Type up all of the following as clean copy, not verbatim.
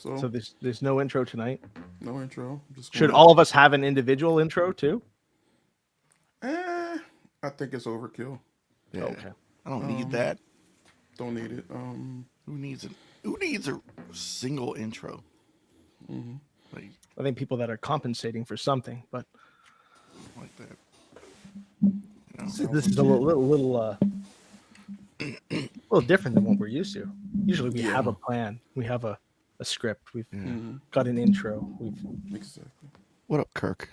So there's no intro tonight. No intro. Should all of us have an individual intro too? I think it's overkill. Yeah. Okay. I don't need that. Don't need it. Who needs a single intro? Mm-hmm. Like, I think people that are compensating for something, but like that. This is a little different than what we're used to. Usually we have a plan. We have a script. We've got an intro. Exactly. What up, Kirk?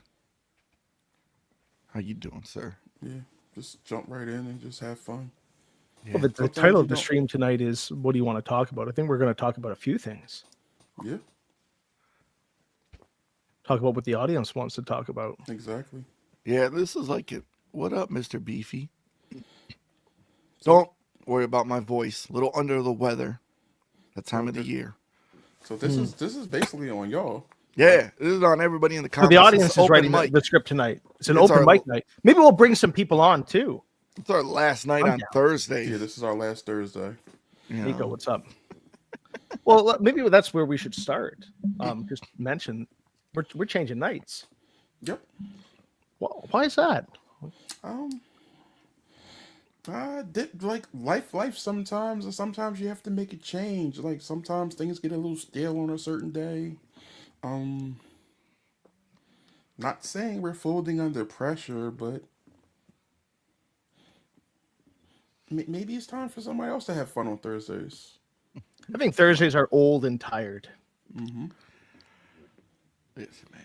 How you doing, sir? Yeah, just jump right in and just have fun. Yeah. Well, the title of the stream tonight is, what do you want to talk about? I think we're going to talk about a few things. Yeah. Talk about what the audience wants to talk about. Exactly. Yeah, this is like it. What up, Mr. Beefy? Don't worry about my voice. A little under the weather. That time of the year. So this is basically on y'all. Yeah, this is on everybody in the So comments. the audience is writing the script tonight. It's an open mic night. Maybe we'll bring some people on too. It's our last night on Thursday. Yeah, this is our last Thursday. Nico, what's up? Well, maybe that's where we should start. Just mention we're changing nights. Yep. Well, why is that? Like life sometimes, and sometimes you have to make a change. Like sometimes things get a little stale on a certain day. Not saying we're folding under pressure, but maybe it's time for somebody else to have fun on Thursdays. I think Thursdays are old and tired. Mm-hmm. Yes, man.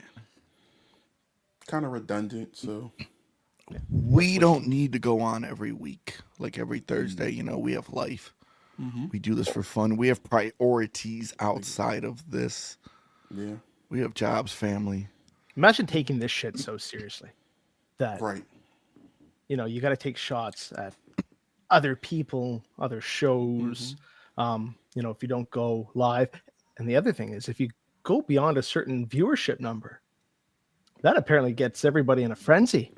Kind of redundant, so. We don't need to go on every week, like every Thursday. You know, we have life. Mm-hmm. We do this for fun. We have priorities outside of this. Yeah. We have jobs, family. Imagine taking this shit so seriously. That, right. You know, you got to take shots at other people, other shows. Mm-hmm. You know, if you don't go live. And the other thing is, if you go beyond a certain viewership number, that apparently gets everybody in a frenzy.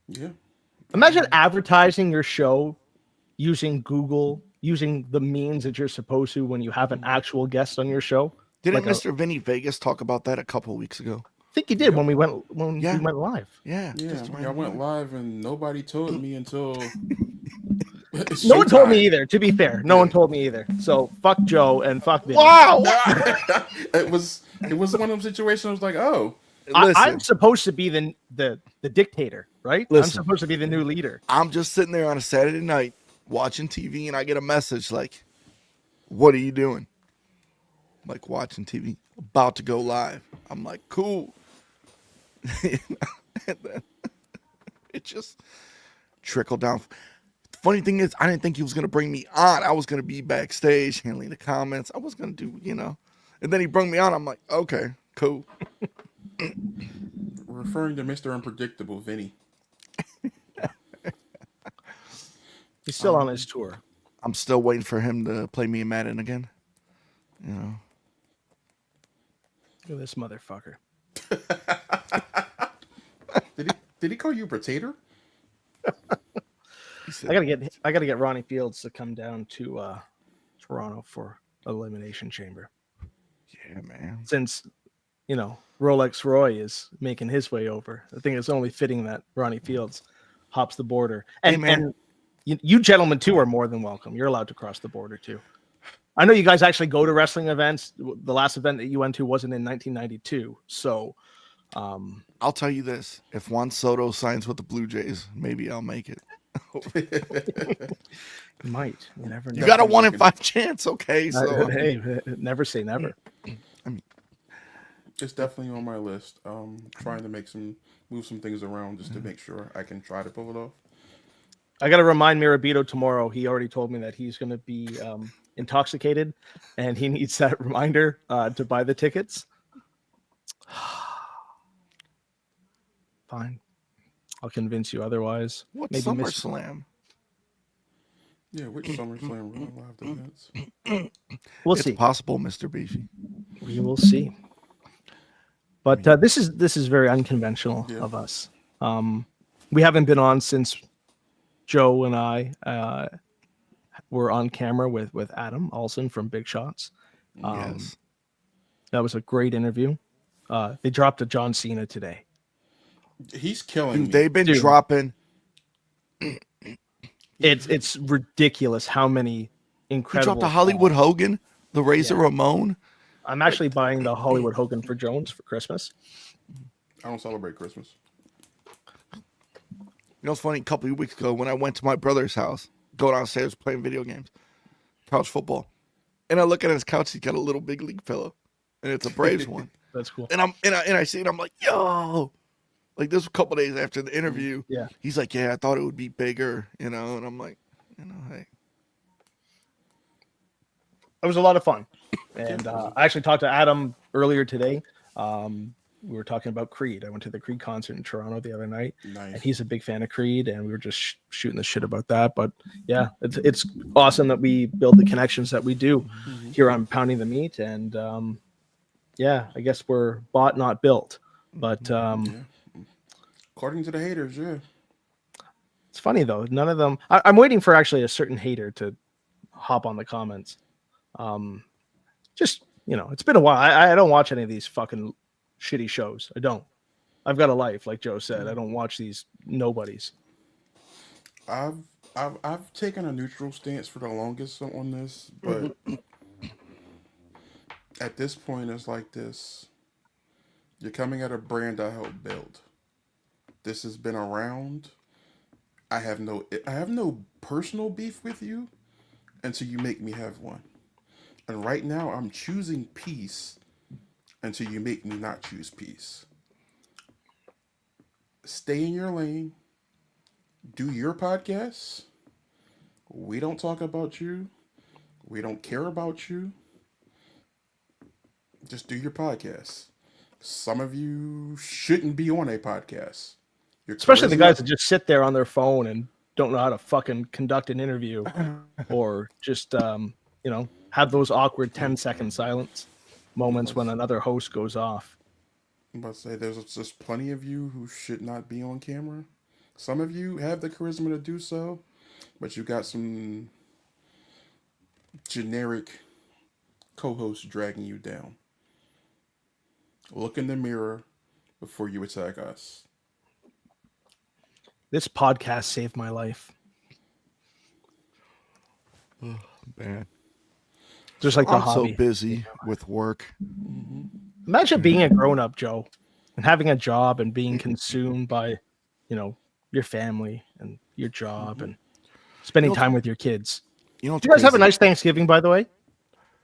Yeah. Imagine advertising your show using Google, using the means that you're supposed to when you have an actual guest on your show. Didn't Mr. Vinny Vegas talk about that a couple of weeks ago? I think he did when we went live. Yeah. I went live and nobody told me until no one told me either, to be fair. No one told me either. So fuck Joe and fuck Vinny. Wow. It was one of those situations I was like, oh. I'm supposed to be the dictator, right? Listen, I'm supposed to be the new leader. I'm just sitting there on a Saturday night watching TV and I get a message like, what are you doing? I'm like, watching TV, about to go live. I'm like, cool. And then it just trickled down. The funny thing is, I didn't think he was going to bring me on. I was going to be backstage handling the comments. I was going to do, you know. And then he brought me on. I'm like, okay, cool. Referring to Mr. Unpredictable, Vinny. He's still on his tour. I'm still waiting for him to play me in Madden again. You know. Look at this motherfucker. Did he call you potato? I gotta get Ronnie Fields to come down to Toronto for Elimination Chamber. Yeah, man. Since you know Rolex Roy is making his way over, I think it's only fitting that Ronnie Fields hops the border. And you gentlemen too are more than welcome. You're allowed to cross the border too. I know you guys actually go to wrestling events. The last event that you went to wasn't in 1992, so. I'll tell you this: if Juan Soto signs with the Blue Jays, maybe I'll make it. You might. You never know. You got a 1 in 5 chance, okay? So hey, never say never. I mean, it's definitely on my list. Trying to move some things around just to make sure I can try to pull it off. I got to remind Mirabito tomorrow. He already told me that he's going to be intoxicated, and he needs that reminder to buy the tickets. Fine. I'll convince you otherwise. What Maybe SummerSlam? Yeah, which SummerSlam real live events? We'll see. It's possible, Mr. Beefy. We will see. But this is very unconventional of us. We haven't been on since Joe and I were on camera with Adam Olsen from Big Shots. Yes. That was a great interview. They dropped a John Cena today. He's killing Dude, me. they've been Dude. dropping. It's ridiculous how many He incredible. dropped a Hollywood Hogan, the Razor Yeah. Ramon. I'm actually buying the Hollywood Hogan for Jones for Christmas. I don't celebrate Christmas. You know, it's funny. A couple of weeks ago, when I went to my brother's house, go downstairs playing video games, couch football, and I look at his couch. He's got a little big league pillow, and it's a Braves one. That's cool. And I see it. I'm like, yo, like this was a couple of days after the interview. Yeah. He's like, yeah, I thought it would be bigger, and I'm like, hey. It was a lot of fun. And I actually talked to Adam earlier today. We were talking about Creed. I went to the Creed concert in Toronto the other night. Nice. And he's a big fan of Creed, and we were just shooting the shit about that. But yeah, it's awesome that we build the connections that we do here on Pounding the Meat. And yeah, I guess we're bought, not built. But According to the haters, yeah. it's funny though. None of them. I'm waiting for actually a certain hater to hop on the comments. Just it's been a while. I don't watch any of these fucking shitty shows. I don't. I've got a life, like Joe said. I don't watch these nobodies. I've taken a neutral stance for the longest on this, but at this point, it's like this. You're coming at a brand I helped build. This has been around. I have no personal beef with you until you make me have one. And right now, I'm choosing peace until you make me not choose peace. Stay in your lane. Do your podcast. We don't talk about you. We don't care about you. Just do your podcast. Some of you shouldn't be on a podcast. Especially the guys that just sit there on their phone and don't know how to fucking conduct an interview or just, have those awkward 10-second silence moments when another host goes off. I'm about to say there's just plenty of you who should not be on camera. Some of you have the charisma to do so, but you got some generic co-hosts dragging you down. Look in the mirror before you attack us. This podcast saved my life. Oh, man. Just like the I'm hobby. so busy with work. Imagine being a grown-up, Joe, and having a job and being consumed by, your family and your job and spending time with your kids. You know, Did you guys have a nice Thanksgiving, by the way?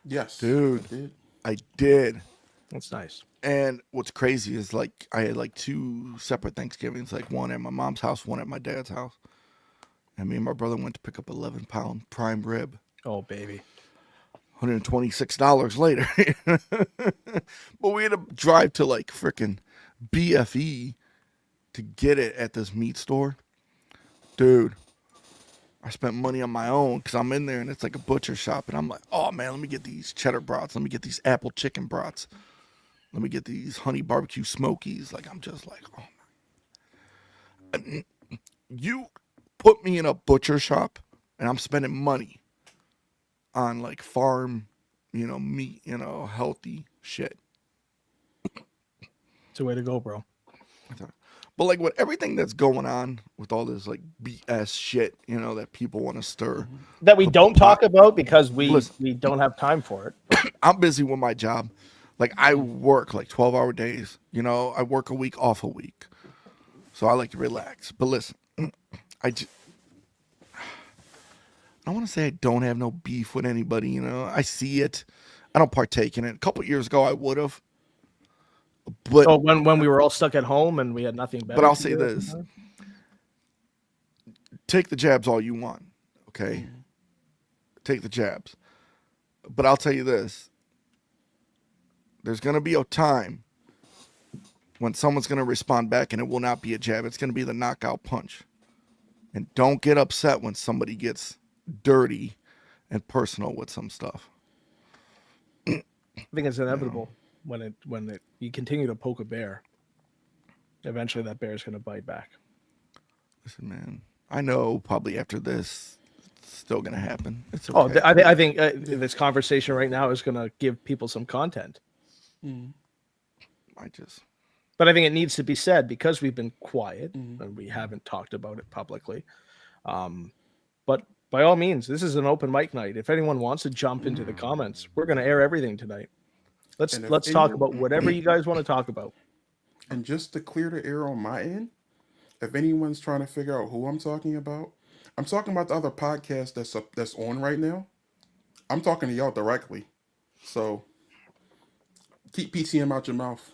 Yes, dude. I did. That's nice. And what's crazy is I had two separate Thanksgivings, one at my mom's house, one at my dad's house. And me and my brother went to pick up 11-pound prime rib. Oh, baby. $126 later. But we had to drive to frickin' BFE to get it at this meat store. Dude, I spent money on my own because I'm in there and it's like a butcher shop. And I'm like, oh man, let me get these cheddar brats. Let me get these apple chicken brats. Let me get these honey barbecue smokies. I'm just like, oh my. You put me in a butcher shop and I'm spending money on farm, meat, healthy shit. It's a way to go, bro. But with everything that's going on with all this BS shit, that people want to stir. That we don't talk about because we don't have time for it. I'm busy with my job. I work 12-hour days. I work a week off a week. So I like to relax. But listen, I want to say I don't have no beef with anybody. I see it. I don't partake in it. A couple years ago, I would have. But when we were all stuck at home and we had nothing better. But I'll say this. Take the jabs all you want. Okay? Take the jabs. But I'll tell you this. There's going to be a time when someone's going to respond back and it will not be a jab. It's going to be the knockout punch. And don't get upset when somebody gets dirty and personal with some stuff. I think it's inevitable when you continue to poke a bear. Eventually that bear is going to bite back. Listen, man, I know probably after this, it's still going to happen. It's okay. I think this conversation right now is going to give people some content. But I think it needs to be said because we've been quiet Mm-hmm. and we haven't talked about it publicly. But by all means, this is an open mic night. If anyone wants to jump into the comments, we're going to air everything tonight. Let's And if talk anyone, about whatever you guys want to talk about. and just to clear the air on my end, if anyone's trying to figure out who I'm talking about the other podcast that's on right now. I'm talking to y'all directly. So keep PTM out your mouth.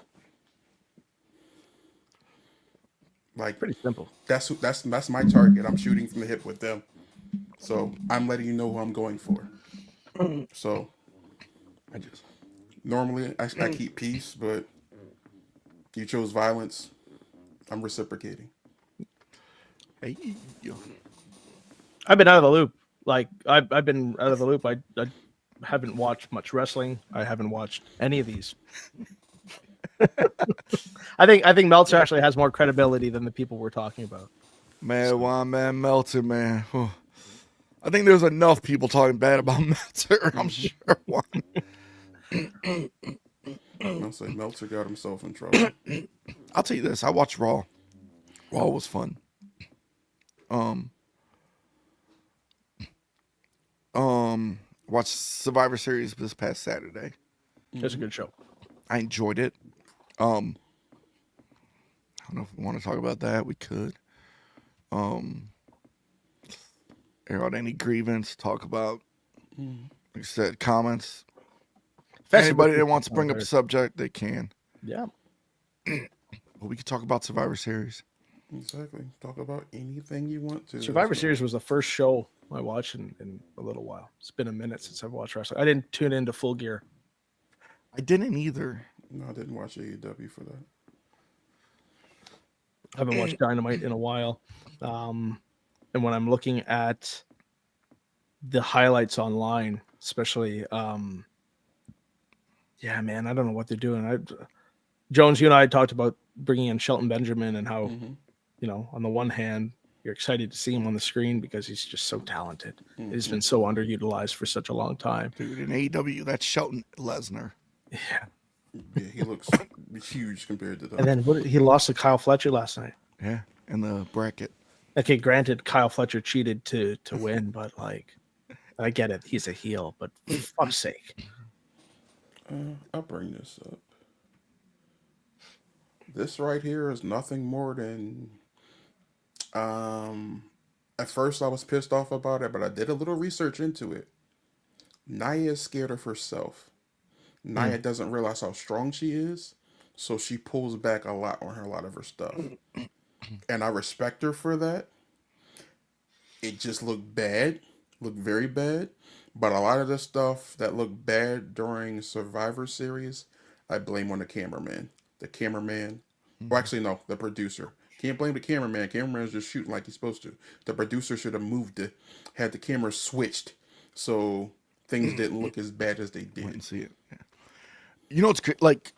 Like Pretty simple. that's my target. I'm shooting from the hip with them. So I'm letting you know who I'm going for. So normally I keep peace, but you chose violence. I'm reciprocating. Hey, I've been out of the loop. Like I've been out of the loop. I haven't watched much wrestling. I haven't watched any of these. I think Meltzer actually has more credibility than the people we're talking about. man, why man Meltzer, man. Oh. I think there's enough people talking bad about Meltzer. I'm sure. I'll say Meltzer got himself in trouble. I'll tell you this. I watched Raw. Raw was fun. Watched Survivor Series this past Saturday. It's a good show. I enjoyed it. I don't know if we want to talk about that. We could. Air out any grievance. Talk about, like I said, comments. Anybody that wants to bring up a subject, they can. Yeah. But we could talk about Survivor Series. Exactly. Talk about anything you want to. Survivor Series was the first show I watched in a little while. It's been a minute since I've watched wrestling. I didn't tune into Full Gear. I didn't either. No, I didn't watch AEW for that. I haven't watched Dynamite in a while. And when I'm looking at the highlights online, especially, yeah, man, I don't know what they're doing. Jones, you and I talked about bringing in Shelton Benjamin and how, you know, on the one hand, you're excited to see him on the screen because he's just so talented. He's been so underutilized for such a long time. Dude, in AEW, that's Shelton Lesnar. Yeah. Yeah, he looks huge compared to that. And then he lost to Kyle Fletcher last night. Yeah, in the bracket. Okay, granted, Kyle Fletcher cheated to win, but like, I get it. He's a heel, but for fuck's sake. I'll bring this up. This right here is nothing more than. At first, I was pissed off about it, but I did a little research into it. Nia is scared of herself. Nia doesn't realize how strong she is, so she pulls back a lot on a lot of her stuff. And I respect her for that. It just looked bad, looked very bad. But a lot of the stuff that looked bad during Survivor Series, I blame on the cameraman. The cameraman, well, actually, no, the producer. Can't blame the cameraman. Cameraman's just shooting like he's supposed to. The producer should have had the camera switched so things didn't look as bad as they did. Wait and see it. Yeah. You know, it's like,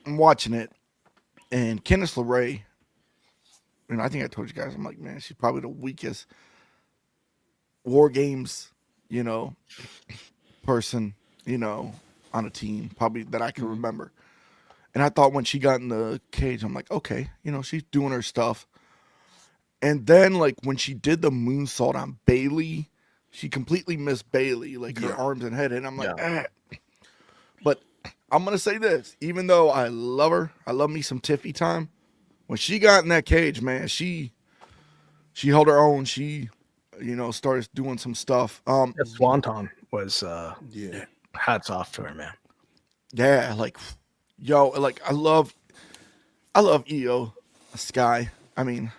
I'm watching it, and Candice LeRae, and I think I told you guys, I'm like, man, she's probably the weakest War Games, you know, person, you know, on a team, probably that I can remember. And I thought when she got in the cage, I'm like, okay, you know, she's doing her stuff. And then, like, when she did the moonsault on Bailey, she completely missed Bailey, like her arms and head. And I'm like, But I'm going to say this, even though I love her, I love me some Tiffy time. When she got in that cage, man, she held her own. She, you know, started doing some stuff. That Swanton was, hats off to her, man. Yeah, like, yo, like, I love Io Sky. I mean,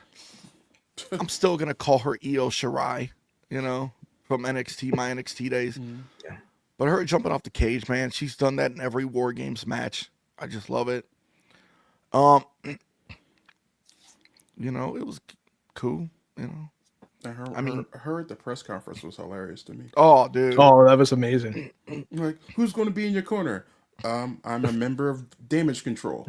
I'm still going to call her Io Shirai, you know, from NXT, my NXT days. Yeah. But her jumping off the cage, man, she's done that in every War Games match. I just love it. You know, it was cool, you know. And her at the press conference was hilarious to me. Oh, dude. Oh, that was amazing. Like, who's going to be in your corner? I'm a member of Damage Control.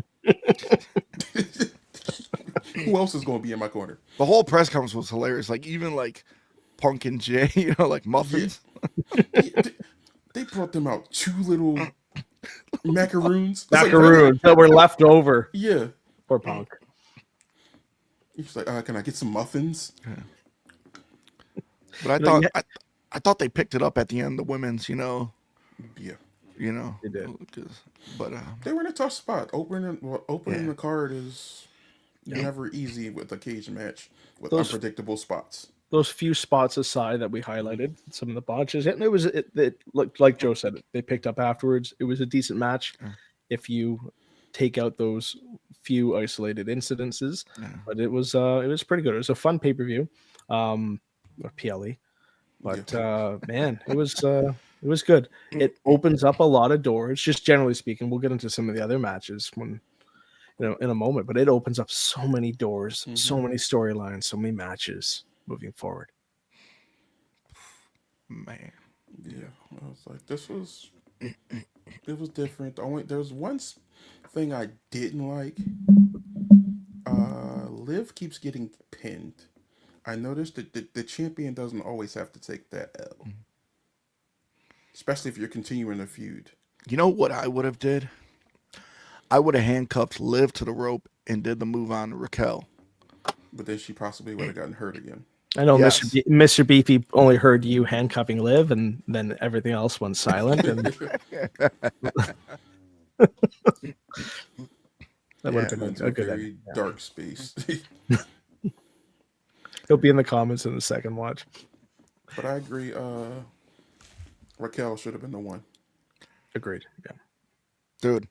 Who else is going to be in my corner? The whole press conference was hilarious. Like, even, like, Punk and Jay, you know, like muffins. They brought them out two little macaroons. It's like, Macaroons that were left over yeah. for Punk. He's like, can I get some muffins? But I You know, thought yeah, I thought they picked it up at the end. The women's, Yeah. they did. But They were in a tough spot. Opening Yeah. the card is never easy with a cage match with Those unpredictable spots. those few spots aside that we highlighted, some of the botches, and it looked like Joe said, they picked up afterwards. It was a decent match if you take out those few isolated incidences, but it was pretty good. It was a fun pay-per-view, or PLE, but man, it was good. It opens up a lot of doors. Just generally speaking, we'll get into some of the other matches when in a moment, but it opens up so many doors, so many storylines, so many matches moving forward. man, Yeah, I was like, it was different. There was one thing I didn't like. Liv keeps getting pinned. I noticed that the champion doesn't always have to take that L, especially if you're continuing a feud. you know what I would have did? I would have handcuffed Liv to the rope and did the move on Raquel. But then she possibly would have gotten hurt again. I know Yes. Mr. Beefy only heard you handcuffing Liv, and then everything else went silent. And that would have been Went to a a good very ending. Yeah. dark space. He'll be in the comments in the second watch. But I agree. Raquel should have been the one. Agreed. Yeah. Dude,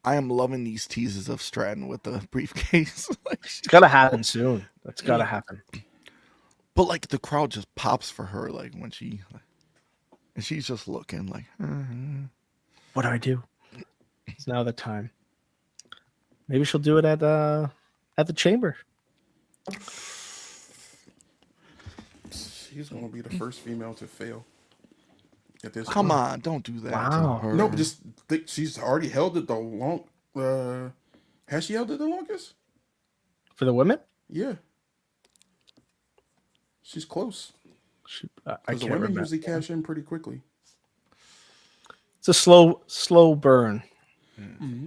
I am loving these teases of Stratton with the briefcase. It's got to happen soon. That's got to happen. But like the crowd just pops for her, like when and she's just looking like. What do I do? It's now the time. Maybe she'll do it at the chamber. She's gonna be the first female to fail. At this Come point. on, don't do that Wow. to her. No, but just think she's already held it the long. Has she held it the longest? For the women? Yeah. She's close. I Because the can't women remember. usually cash in pretty quickly. It's a slow burn. Mm-hmm.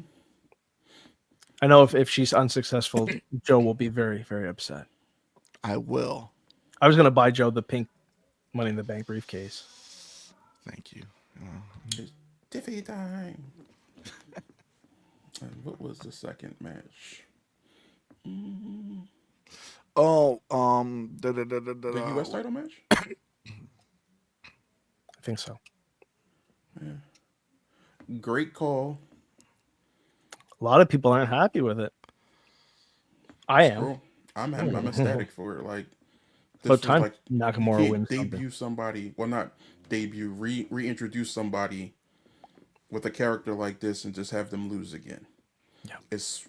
I know if she's unsuccessful, Joe will be very, very upset. I will. I was going to buy Joe the pink Money in the Bank briefcase. Thank you. It's Diffie time. And what was the second match? Oh, The U.S. title match? I think so. Great call. A lot of people aren't happy with it. I am. Bro, I'm ecstatic for it. Like, this About was time like, Nakamura you can't wins debut something. somebody. Well, not debut. Reintroduce somebody with a character like this and just have them lose again. Yeah. It's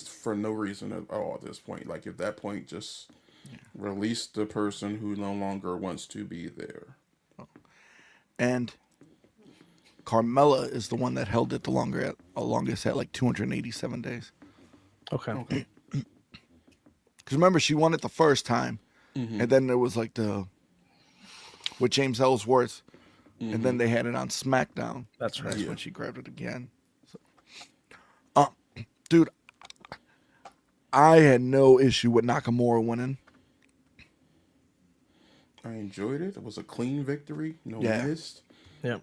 for no reason at all at this point. Like, at that point, just release the person who no longer wants to be there. And Carmella is the one that held it the longest at like 287 days. Okay. Because remember, she won it the first time, and then there was like with James Ellsworth, and then they had it on SmackDown. That's right. That's when she grabbed it again. So, dude, I had no issue with Nakamura winning. I enjoyed it. It was a clean victory. No Yeah. missed. Yeah.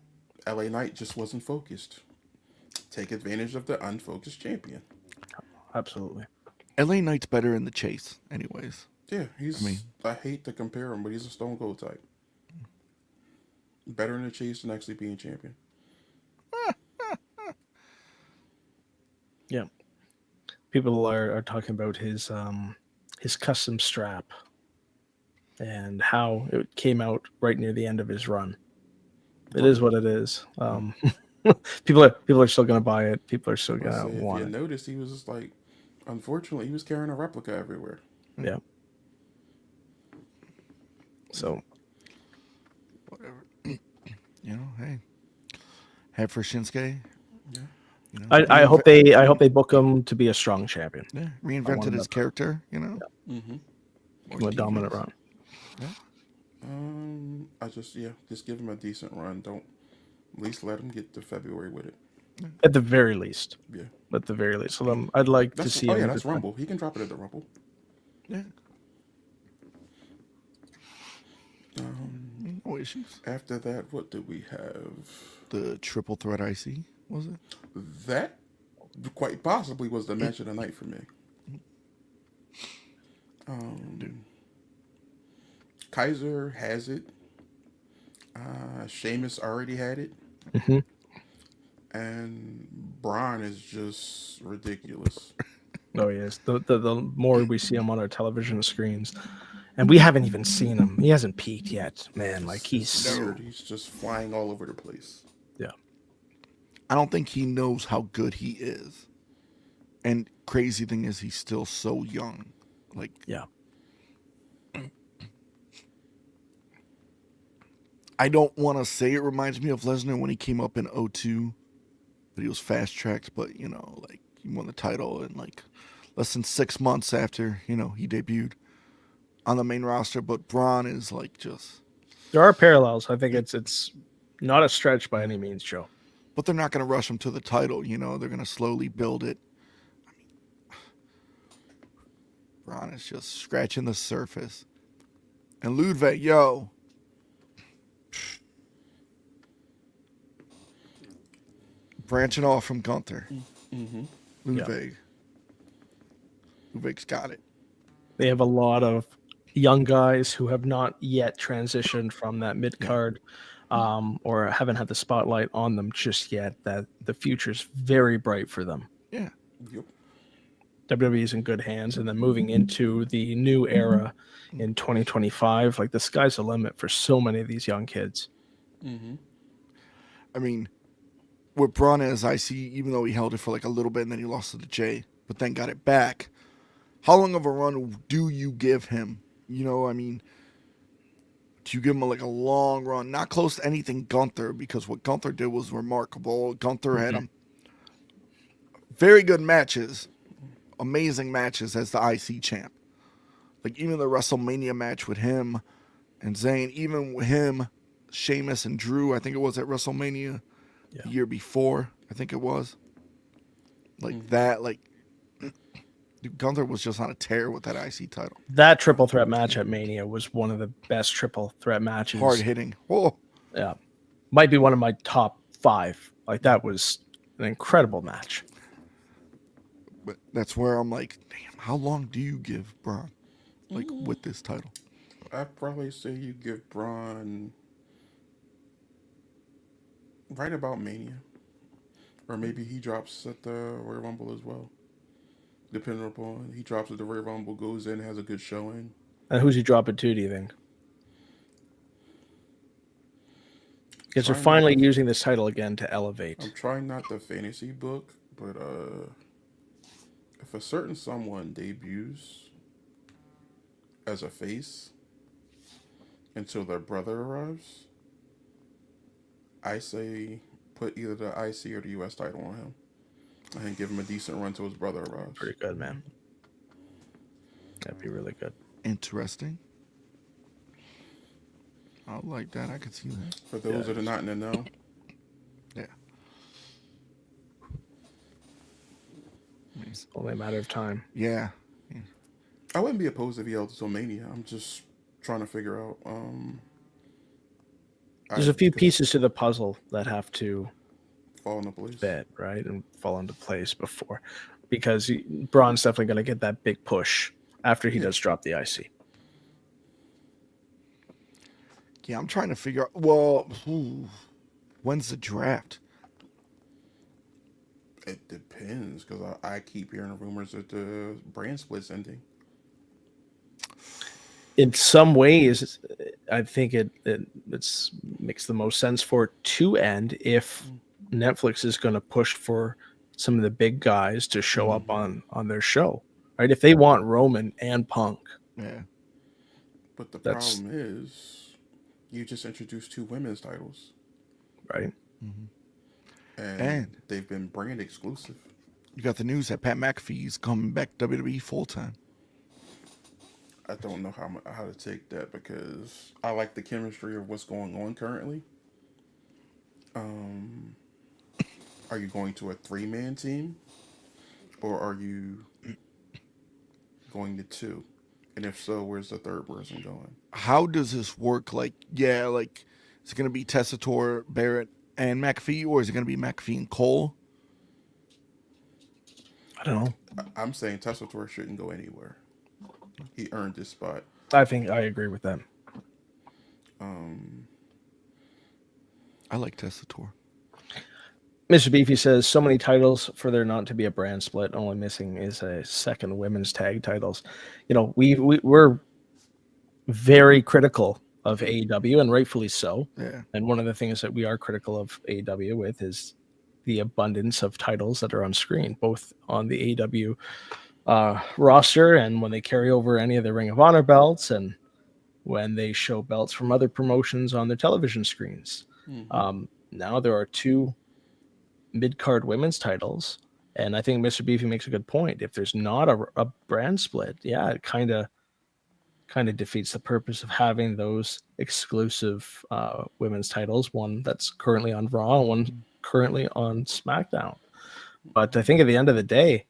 LA Knight just wasn't focused. Take advantage of the unfocused champion. Absolutely. LA Knight's better in the chase, anyways. Yeah, I hate to compare him, but he's a Stone Cold type. Better in the chase than actually being champion. Yeah. People are talking about his custom strap and how it came out right near the end of his run. It is what it is. People are still going to buy it. People are still going to want If it. you noticed, he was just like, unfortunately, he was carrying a replica everywhere. Yeah. So Whatever. Hey. Head for Shinsuke. Yeah. I hope they book him to be a strong champion. Yeah, reinvented his character, Mm-hmm. A dominant run. I just give him a decent run. Don't at least let him get to February with it. at the very least. Yeah. At the very least, so I'd like to That's see oh yeah, him. that's Rumble. He can drop it at the Rumble. Yeah. No issues. After that, what did we have? The triple threat IC, was it? That quite possibly was the match of the night for me. Kaiser has it. Sheamus already had it. Mhm. And Braun is just ridiculous. Oh yes, the more we see him on our television screens, and we haven't even seen him. He hasn't peaked yet, man. Like he's Weird. He's just flying all over the place. yeah. I don't think he knows how good he is. And crazy thing is, he's still so young. Like, Yeah. I don't want to say it reminds me of Lesnar when he came up in 02, but he was fast tracked. But you know, like he won the title in like less than 6 months after he debuted on the main roster. But Braun is like just. There are parallels. I think it's not a stretch by any means, Joe. But they're not going to rush him to the title. You know, they're going to slowly build it. I mean, Braun is just scratching the surface. And Ludwig, yo. Branching off from Gunther. Mm-hmm. Ludwig. Yeah. Ludwig's got it. They have a lot of young guys who have not yet transitioned from that mid card, or haven't had the spotlight on them just yet. That the future's very bright for them. Yeah. Yep. WWE is in good hands, and then moving into the new era in 2025, like the sky's the limit for so many of these young kids. Mm-hmm. I mean, with Braun as IC, even though he held it for like a little bit and then he lost to the J, but then got it back. How long of a run do you give him? You know, I mean, do you give him like a long run? Not close to anything Gunther, because what Gunther did was remarkable. Gunther had very good matches, amazing matches as the IC champ. Like even the WrestleMania match with him and Zayn, even with him, Sheamus and Drew, I think it was at WrestleMania the year before, I think it was. Like that, like Gunther was just on a tear with that IC title. That triple threat match at Mania was one of the best triple threat matches. Hard hitting. Oh. Yeah. Might be one of my top 5. Like that was an incredible match. But that's where I'm like, damn, how long do you give Braun? Like with this title? I'd probably say you give Braun right about Mania. Or maybe he drops at the Royal Rumble as well. Depending upon, he drops at the Royal Rumble, goes in, has a good showing. And who's he dropping to, do you think? Because they're finally using this title again to elevate. I'm trying not the fantasy book, but if a certain someone debuts as a face until their brother arrives, I say put either the IC or the US title on him and give him a decent run till his brother arrives. Pretty good, man. That'd be really good. Interesting. I like that. I could see that. For those that are not in the know. Yeah. It's only a matter of time. Yeah. I wouldn't be opposed if he held till Mania. I'm just trying to figure out. There's a few pieces to the puzzle that have to fall into place, fit, right, and fall into place before, because Braun's definitely going to get that big push after he does drop the IC. Yeah, I'm trying to figure out. Well, when's the draft? It depends, because I keep hearing rumors that the brand split's ending. In some ways, I think it makes the most sense for it to end if Netflix is going to push for some of the big guys to show up on their show, right? If they want Roman and Punk. Yeah. But the problem is, you just introduced 2 women's titles. Right. And they've been brand exclusive. You got the news that Pat McAfee's coming back WWE full time. I don't know how to take that, because I like the chemistry of what's going on currently. Are you going to a 3-man team, or are you going to two? And if so, where's the third person going? How does this work? Like, yeah, like, is it going to be Tessitore, Barrett, and McAfee, or is it going to be McAfee and Cole? I don't know. I'm saying Tessitore shouldn't go anywhere. He earned this spot. I think I agree with that. Um, I like Tessitore. Mr. Beefy says so many titles for there not to be a brand split. Only missing is a second women's tag titles. You know, we're very critical of AEW, and rightfully so. Yeah. And one of the things that we are critical of AEW with is the abundance of titles that are on screen, both on the AEW roster and when they carry over any of the Ring of Honor belts, and when they show belts from other promotions on their television screens. Now there are 2 mid-card women's titles, and I think Mr. Beefy makes a good point. If there's not a brand split, yeah, it kind of defeats the purpose of having those exclusive women's titles, one that's currently on Raw, one currently on SmackDown. But I think at the end of the day,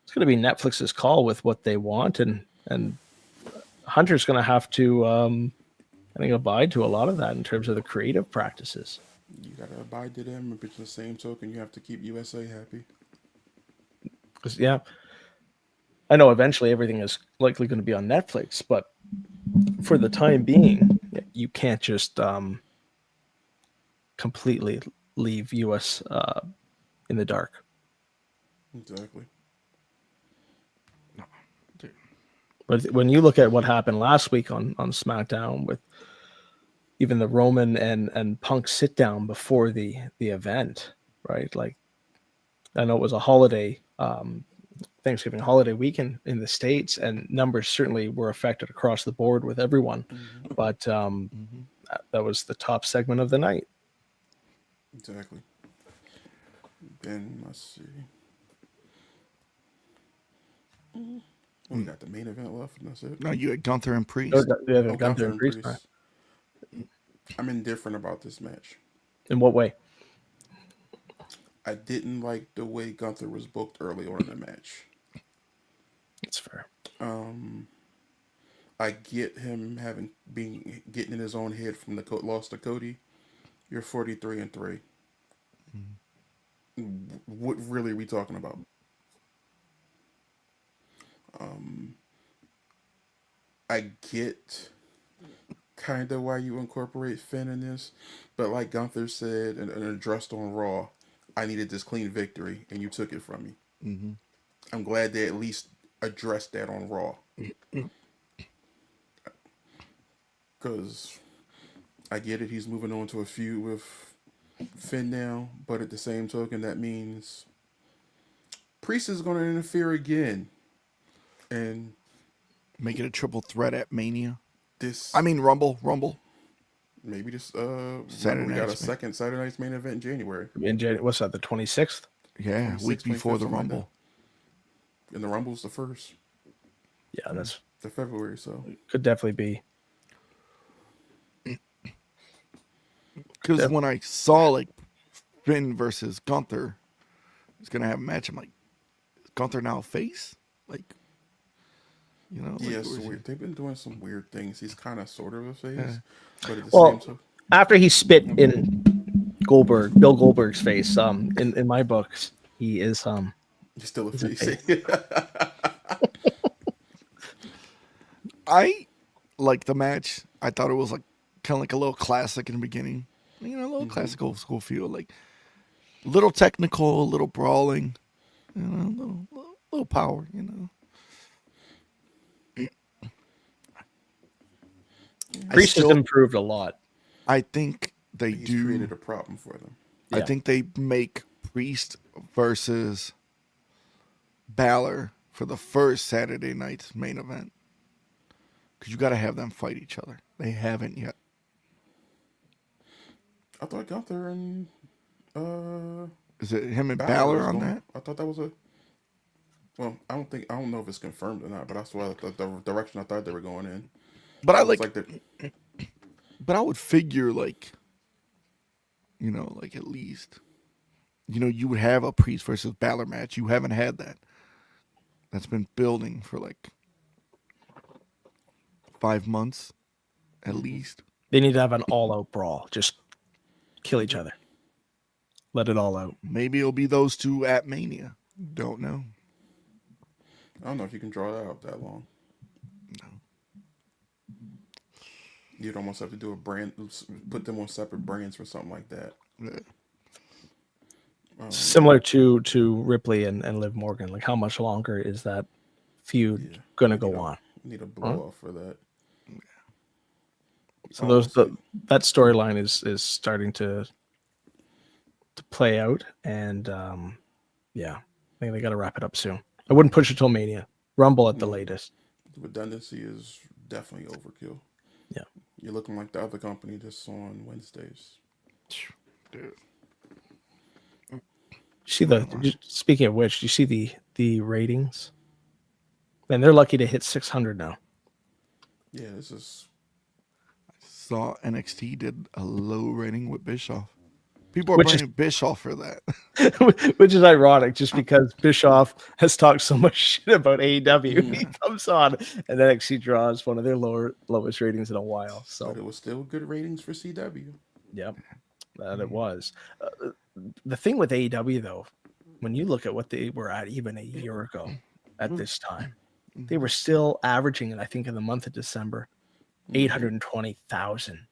it's going to be Netflix's call with what they want, and Hunter's going to have to I think abide to a lot of that in terms of the creative practices. you gotta abide to them, but the same token, you have to keep USA happy. Because yeah, I know eventually everything is likely going to be on Netflix, but for the time being, you can't just completely leave US in the dark. Exactly. But when you look at what happened last week on SmackDown with even the Roman and Punk sit down before the event, right? Like, I know it was a holiday, Thanksgiving holiday weekend in the States, and numbers certainly were affected across the board with everyone. But that was the top segment of the night. Exactly. Then let's see. We got the main event left, and that's it. No, you had Gunther and Priest. Yeah, Oh, Gunther and Priest. I'm indifferent about this match. In what way? I didn't like the way Gunther was booked early on in the match. That's fair. I get him getting in his own head from the loss to Cody. You're 43-3. What really are we talking about? I get kind of why you incorporate Finn in this, but like Gunther said and addressed on Raw, I needed this clean victory, and you took it from me. I'm glad they at least addressed that on Raw. Because I get it, he's moving on to a feud with Finn now, but at the same token, that means Priest is going to interfere again. And Make it a triple threat at Mania. Rumble. Maybe this Saturday we got a night's second Saturday night's main event in January. What's that, the 26th? Yeah, week before the Rumble. And the Rumble's the first. Yeah, that's the February, so could definitely be. Because when I saw like Finn versus Gunther is gonna have a match, I'm like, is Gunther now face? Like, like, yeah, it's weird. They've been doing some weird things. He's kind of sort of a face, but at the Well, same time, after he spit in Bill Goldberg's face, in my books, he is he's still a face. I like the match. I thought it was like kind of like a little classic in the beginning. A little classic old school feel, like little technical, a little brawling, little power, Priest has improved a lot. I think He's created a problem for them. I think they make Priest versus Balor for the first Saturday night's main event. Because you got to have them fight each other. They haven't yet. I thought Gunther and is it him and Balor on that? I thought that was well, I don't know if it's confirmed or not, but that's what the direction I thought they were going in. But but I would figure like at least you would have a Priest versus Balor match. You haven't had that. That's been building for like 5 months at least. They need to have an all-out brawl. Just kill each other. Let it all out. Maybe it'll be those two at Mania. Don't know. I don't know if you can draw that out that long. No. You'd almost have to do a brand, put them on separate brands for something like that. Yeah. Similar to Ripley and Liv Morgan. Like, how much longer is that feud gonna go on? Need a blow off for that. So that storyline is starting to play out, and I think they got to wrap it up soon. I wouldn't push it till Mania, Rumble at the latest. The redundancy is definitely overkill. Yeah, you're looking like the other company just on Wednesdays. Dude. Speaking of which, do you see the ratings? Man, they're lucky to hit 600 now. Yeah, this is. I saw NXT did a low rating with Bischoff. People are blaming Bischoff for that. Which is ironic, just because Bischoff has talked so much shit about AEW. He comes on, and NXT draws one of their lowest ratings in a while. So, but it was still good ratings for CW. Yep, that it was. The thing with AEW, though, when you look at what they were at even a year ago at this time, they were still averaging, and I think in the month of December, 820,000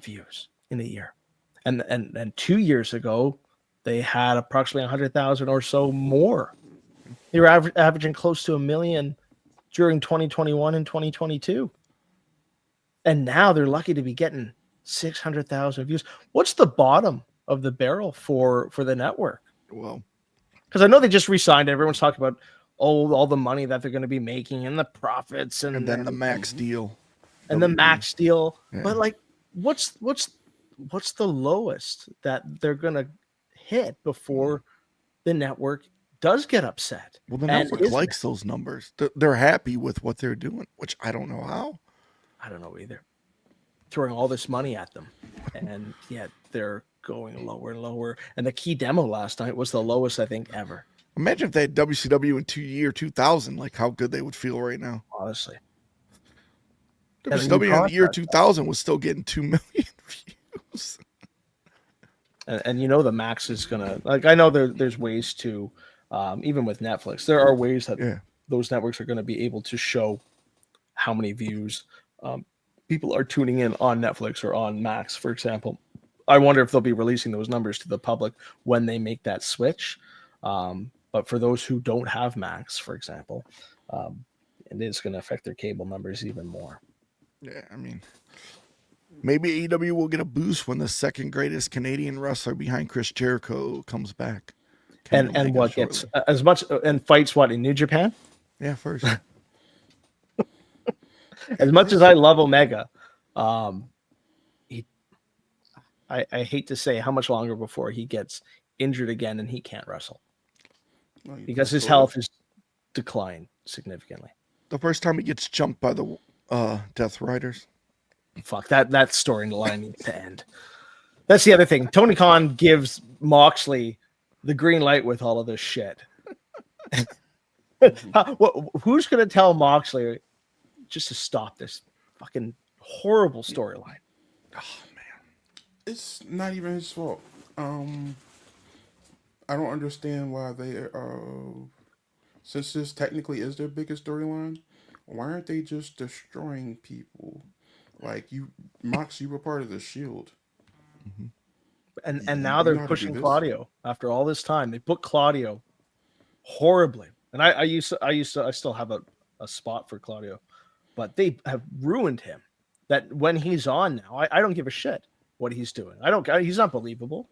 views in a year. And 2 years ago, they had approximately 100,000 or so more. They were averaging close to 1 million during 2021 and 2022. And now they're lucky to be getting 600,000 views. What's the bottom of the barrel for the network? Well, because I know they just re-signed. Everyone's talking about all the money that they're going to be making and the profits and then the max deal. And the max deal. Yeah. But like, what's the lowest that they're going to hit before the network does get upset? Well, the network likes those numbers. They're happy with what they're doing, which I don't know how. I don't know either. Throwing all this money at them, and yet they're going lower and lower. And the key demo last night was the lowest, I think, ever. Imagine if they had WCW in year 2000, like how good they would feel right now. Honestly. WCW in the year 2000 was still getting 2 million views. And the max is gonna, like, I know there's ways to, even with Netflix, there are ways that those networks are going to be able to show how many views people are tuning in on Netflix or on Max, for example. I wonder if they'll be releasing those numbers to the public when they make that switch. But for those who don't have Max, for example, it is going to affect their cable numbers even more. Yeah, I mean, maybe AEW will get a boost when the second greatest Canadian wrestler behind Chris Jericho comes back. And what gets as much and fights what in New Japan? Yeah, first. As much as I love Omega, I hate to say how much longer before he gets injured again and he can't wrestle because his health has declined significantly. The first time he gets jumped by the Death Riders. Fuck, that storyline needs to end. That's the other thing. Tony Khan gives Moxley the green light with all of this shit. Who's going to tell Moxley just to stop this fucking horrible storyline? Oh, man. It's not even his fault. I don't understand why they since this technically is their biggest storyline, why aren't they just destroying people? Like Mox, you were part of the Shield. Mm-hmm. And now they're pushing Claudio after all this time. They booked Claudio horribly. And I still have a spot for Claudio, but they have ruined him. That when he's on now, I don't give a shit what he's doing. He's not believable.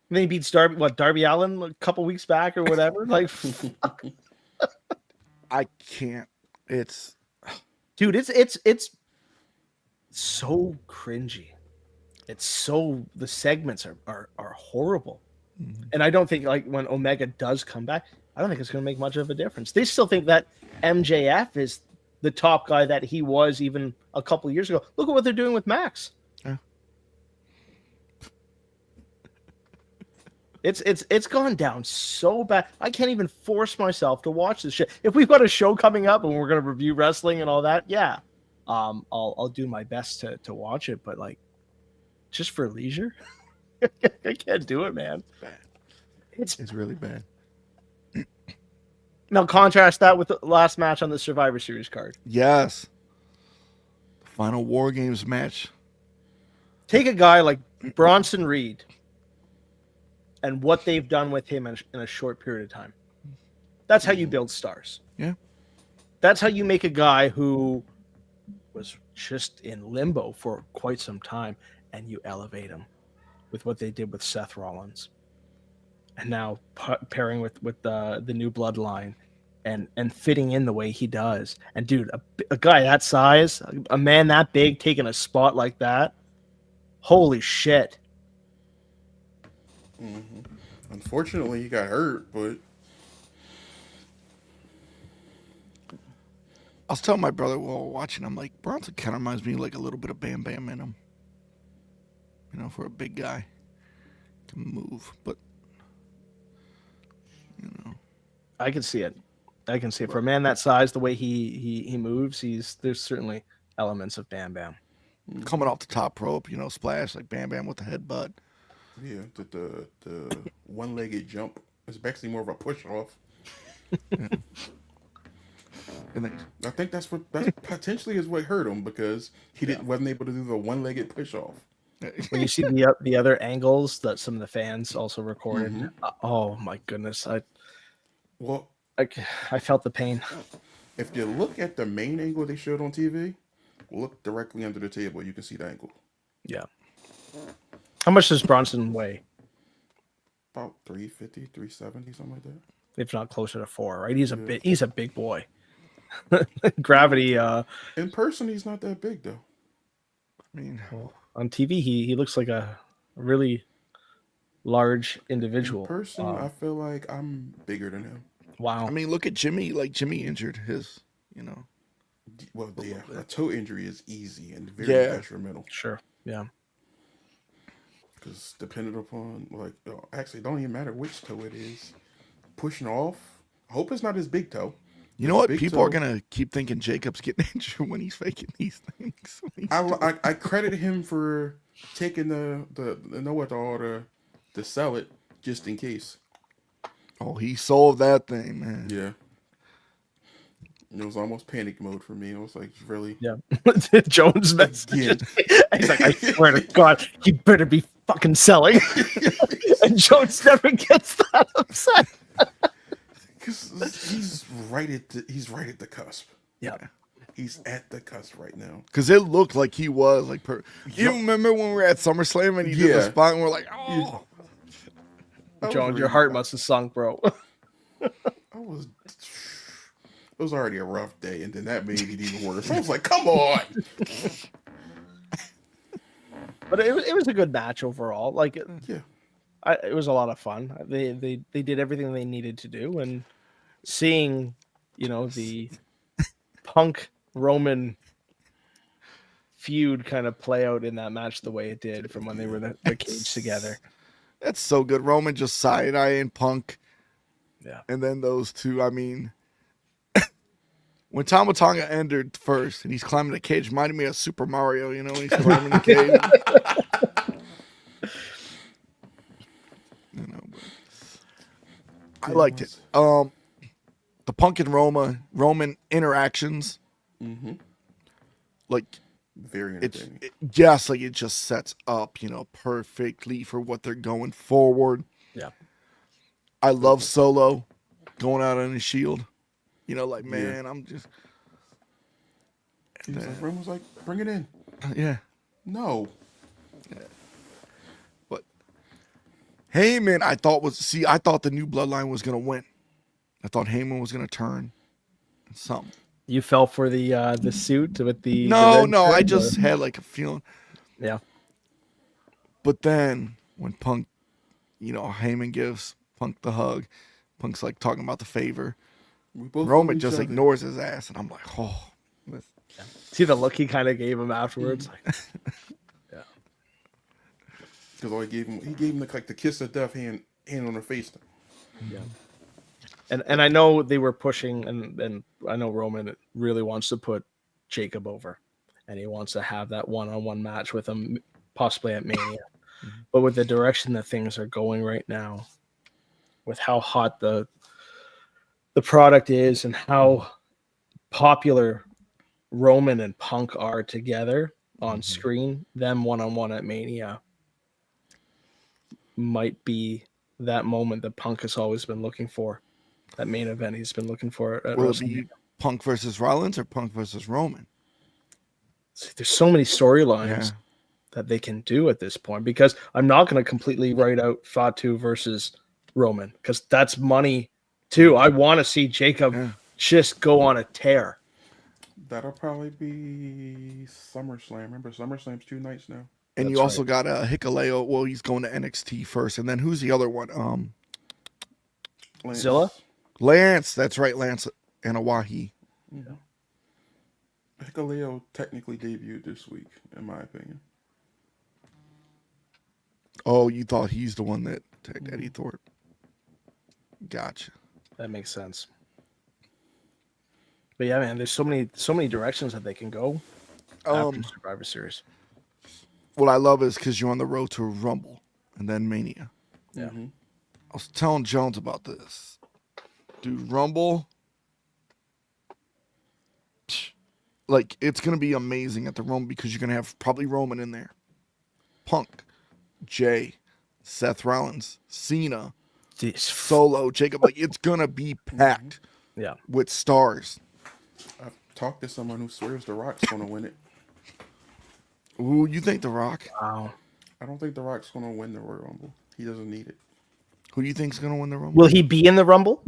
And then he beats Darby Allin a couple weeks back or whatever. Like, fuck. I can't. It's dude, it's so cringy. It's so, the segments are horrible. Mm-hmm. And I don't think, like, when Omega does come back, I don't think it's going to make much of a difference. They still think that MJF is the top guy that he was even a couple of years ago. Look at what they're doing with Max. Yeah. It's gone down so bad. I can't even force myself to watch this shit. If we've got a show coming up and we're gonna review wrestling and all that, yeah, I'll do my best to watch it. But like, just for leisure, I can't do it, man. It's really bad. Now contrast that with the last match on the Survivor Series card. Yes. The final War Games match. Take a guy like Bronson Reed and what they've done with him in a short period of time. That's how you build stars. Yeah. That's how you make a guy who was just in limbo for quite some time, and you elevate him with what they did with Seth Rollins. And now pairing with the new bloodline and fitting in the way he does. And dude, a guy that size, a man that big taking a spot like that, holy shit. Mm-hmm. Unfortunately, he got hurt, but I was telling my brother while watching, I'm like, Bronson kind of reminds me like a little bit of Bam Bam in him. You know, for a big guy to move, but you know, I can see it. I can see it for a man that size. The way he moves, there's certainly elements of Bam Bam. coming off the top rope, you know, splash like Bam Bam with the headbutt. yeah, the one-legged jump is basically more of a push-off. And then, I think that's potentially is what hurt him because he wasn't able to do the one-legged push-off. When you see the other angles that some of the fans also recorded, oh my goodness, Well, I felt the pain. if you look at the main angle they showed on TV, look directly under the table, you can see the angle. Yeah. How much does Bronson weigh? About 350, 370, something like that. If not closer to 4, right? He's a big boy. Gravity. In person, he's not that big though. I mean, On TV, he looks like a really large individual. In person, I feel like I'm bigger than him. Wow. I mean, look at Jimmy. Like Jimmy injured his, you know. Well, yeah, a toe injury is easy and very detrimental. Sure. Yeah. Because depending upon, like, actually, it don't even matter which toe it is. Pushing off, I hope it's not his big toe. You know what? People are gonna keep thinking Jacob's getting injured when he's faking these things. I credit him for taking the know-what-all to sell it just in case. Oh, he sold that thing, man. Yeah. It was almost panic mode for me. I was like, really? Yeah. Jones message. He's like, I swear to God, he better be fucking selling. And Jones never gets that upset. Because he's right at the cusp. Yeah. He's at the cusp right now. Because it looked like he was like. You remember when we were at SummerSlam and he did the spot and we're like, oh. Jones, your heart must have sunk, bro. It was already a rough day, and then that made it even worse. I was like, come on. But it was a good match overall. Like, Yeah. It was a lot of fun. They did everything they needed to do, and seeing, the Punk Roman feud kind of play out in that match the way it did from when they were the cage together. That's so good. Roman just side-eyeing Punk. Yeah. And then those two, I mean, when Tama Tonga entered first and he's climbing the cage, reminded me of Super Mario, when he's climbing the cage. But I liked it. The Punk and Roman interactions, like, very entertaining. It just sets up, perfectly for what they're going forward. Yeah. I love Solo going out on his shield. Man, I'm just. Roman was like, bring it in. Yeah. No. Yeah. But Heyman, I thought the new bloodline was gonna win. I thought Heyman was gonna turn something. You fell for the suit with the No, I just had like a feeling. Yeah. But then when Punk, Heyman gives Punk the hug, Punk's like talking about the favor. Roman just ignores his ass, and I'm like, oh. See the look he kind of gave him afterwards. Yeah. Because he gave him the kiss of death hand on her face. Yeah. And I know they were pushing, and I know Roman really wants to put Jacob over, and he wants to have that one-on-one match with him, possibly at Mania. But with the direction that things are going right now, with how hot the product is and how popular Roman and Punk are together on screen, them one-on-one at Mania might be that moment that Punk has always been looking for. That main event he's been looking for at Will it WrestleMania. be Punk versus Rollins or Punk versus Roman? See, there's so many storylines Yeah. that they can do at this point, because I'm not going to completely write out Fatu versus Roman, because that's money too. I want to see Jacob just go on a tear. That'll probably be SummerSlam. Remember, SummerSlam's 2 nights now. And That's you also right. got Hikuleo. Well, he's going to NXT first, and then who's the other one? Lance. Zilla? Lance. That's right, Lance and Awahi. Hikuleo technically debuted this week, in my opinion. Oh, you thought he's the one that attacked Eddie Thorpe? Gotcha. That makes sense. But yeah, man, there's so many directions that they can go after Survivor Series. What I love is because you're on the road to Rumble and then Mania. Yeah. I was telling Jones about this. Dude, Rumble, like, it's going to be amazing at the Rumble because you're going to have probably Roman in there. Punk, Jay, Seth Rollins, Cena, Solo, Jacob. Like, it's going to be packed with stars. I've talked to someone who swears The Rock's going to win it. Ooh, you think The Rock? Wow. I don't think The Rock's going to win the Royal Rumble. He doesn't need it. Who do you think's going to win the Rumble? Will he be in the Rumble?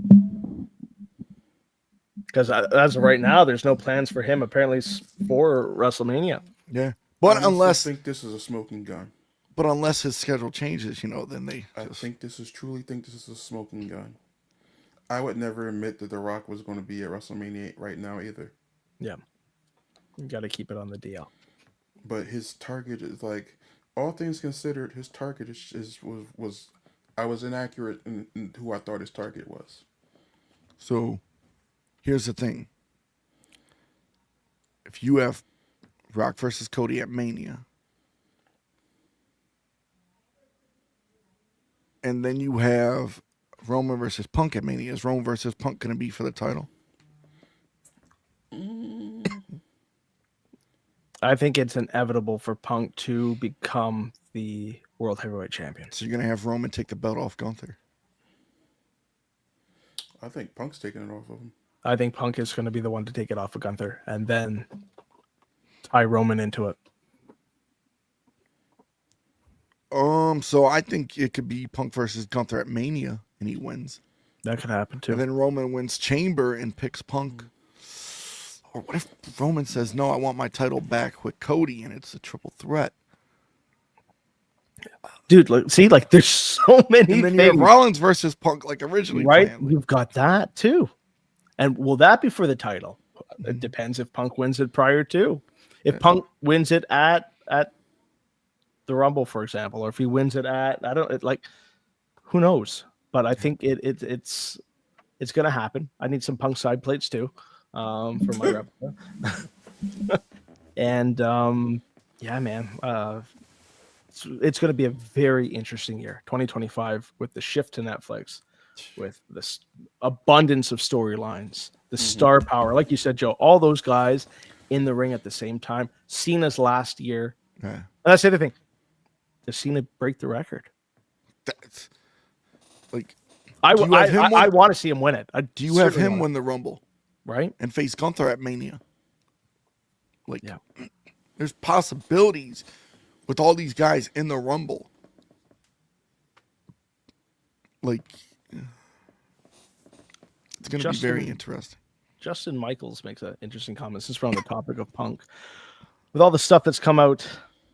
Because as of right now, there's no plans for him apparently for WrestleMania. Yeah. But I think this is a smoking gun. But unless his schedule changes, then they I truly think this is a smoking gun. I would never admit that The Rock was going to be at WrestleMania right now either. Yeah. You got to keep it on the DL. But his target is like, all things considered, his target was I was inaccurate in who I thought his target was. So, here's the thing. If you have Rock versus Cody at Mania, and then you have Roman versus Punk at Mania, is Roman versus Punk going to be for the title? I think it's inevitable for Punk to become the World Heavyweight Champion. So you're going to have Roman take the belt off Gunther? I think Punk's taking it off of him. I think Punk is going to be the one to take it off of Gunther and then tie Roman into it. So I think it could be Punk versus Gunther at Mania, and he wins. That could happen too. And then Roman wins Chamber and picks Punk. Or what if Roman says, no, I want my title back with Cody, and it's a triple threat? Dude, look, see, like, there's so many And then things. you have Rollins versus Punk, like originally Right? planned. You've got that too. And will that be for the title? It depends if Punk wins it prior to. If Punk wins it at the Rumble, for example, or if he wins it at, who knows? But I think it's going to happen. I need some Punk side plates too for my replica. And yeah, man, it's going to be a very interesting year, 2025, with the shift to Netflix, with this abundance of storylines, the star power, like you said, Joe, all those guys in the ring at the same time. Cena's last year. Yeah. And that's the other thing. Does Cena break the record? That's like, I want to see him win it. do you have him win the Rumble? Right? And face Gunther at Mania? Like, there's possibilities with all these guys in the Rumble. Like, it's going to be very interesting. Justin Michaels makes an interesting comment. Since we're on the topic of Punk, with all the stuff that's come out,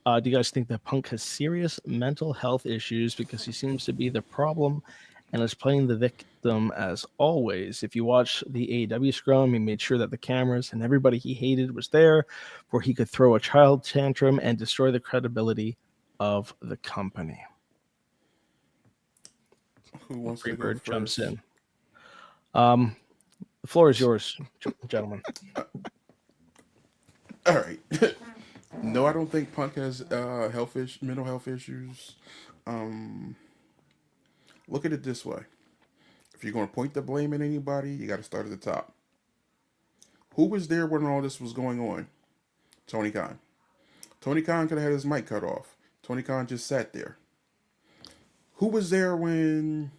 do you guys think that Punk has serious mental health issues because he seems to be the problem and is playing the victim as always? If you watch the AEW scrum, he made sure that the cameras and everybody he hated was there, where he could throw a child tantrum and destroy the credibility of the company. Who wants to go Freebird jumps first? in. The floor is yours, gentlemen. All right. No, I don't think Punk has mental health issues. Um, Look at it this way: if you're going to point the blame at anybody, you got to start at the top. Who was there when all this was going on? Tony Khan. Tony Khan could have had his mic cut off. Tony Khan just sat there. Who was there when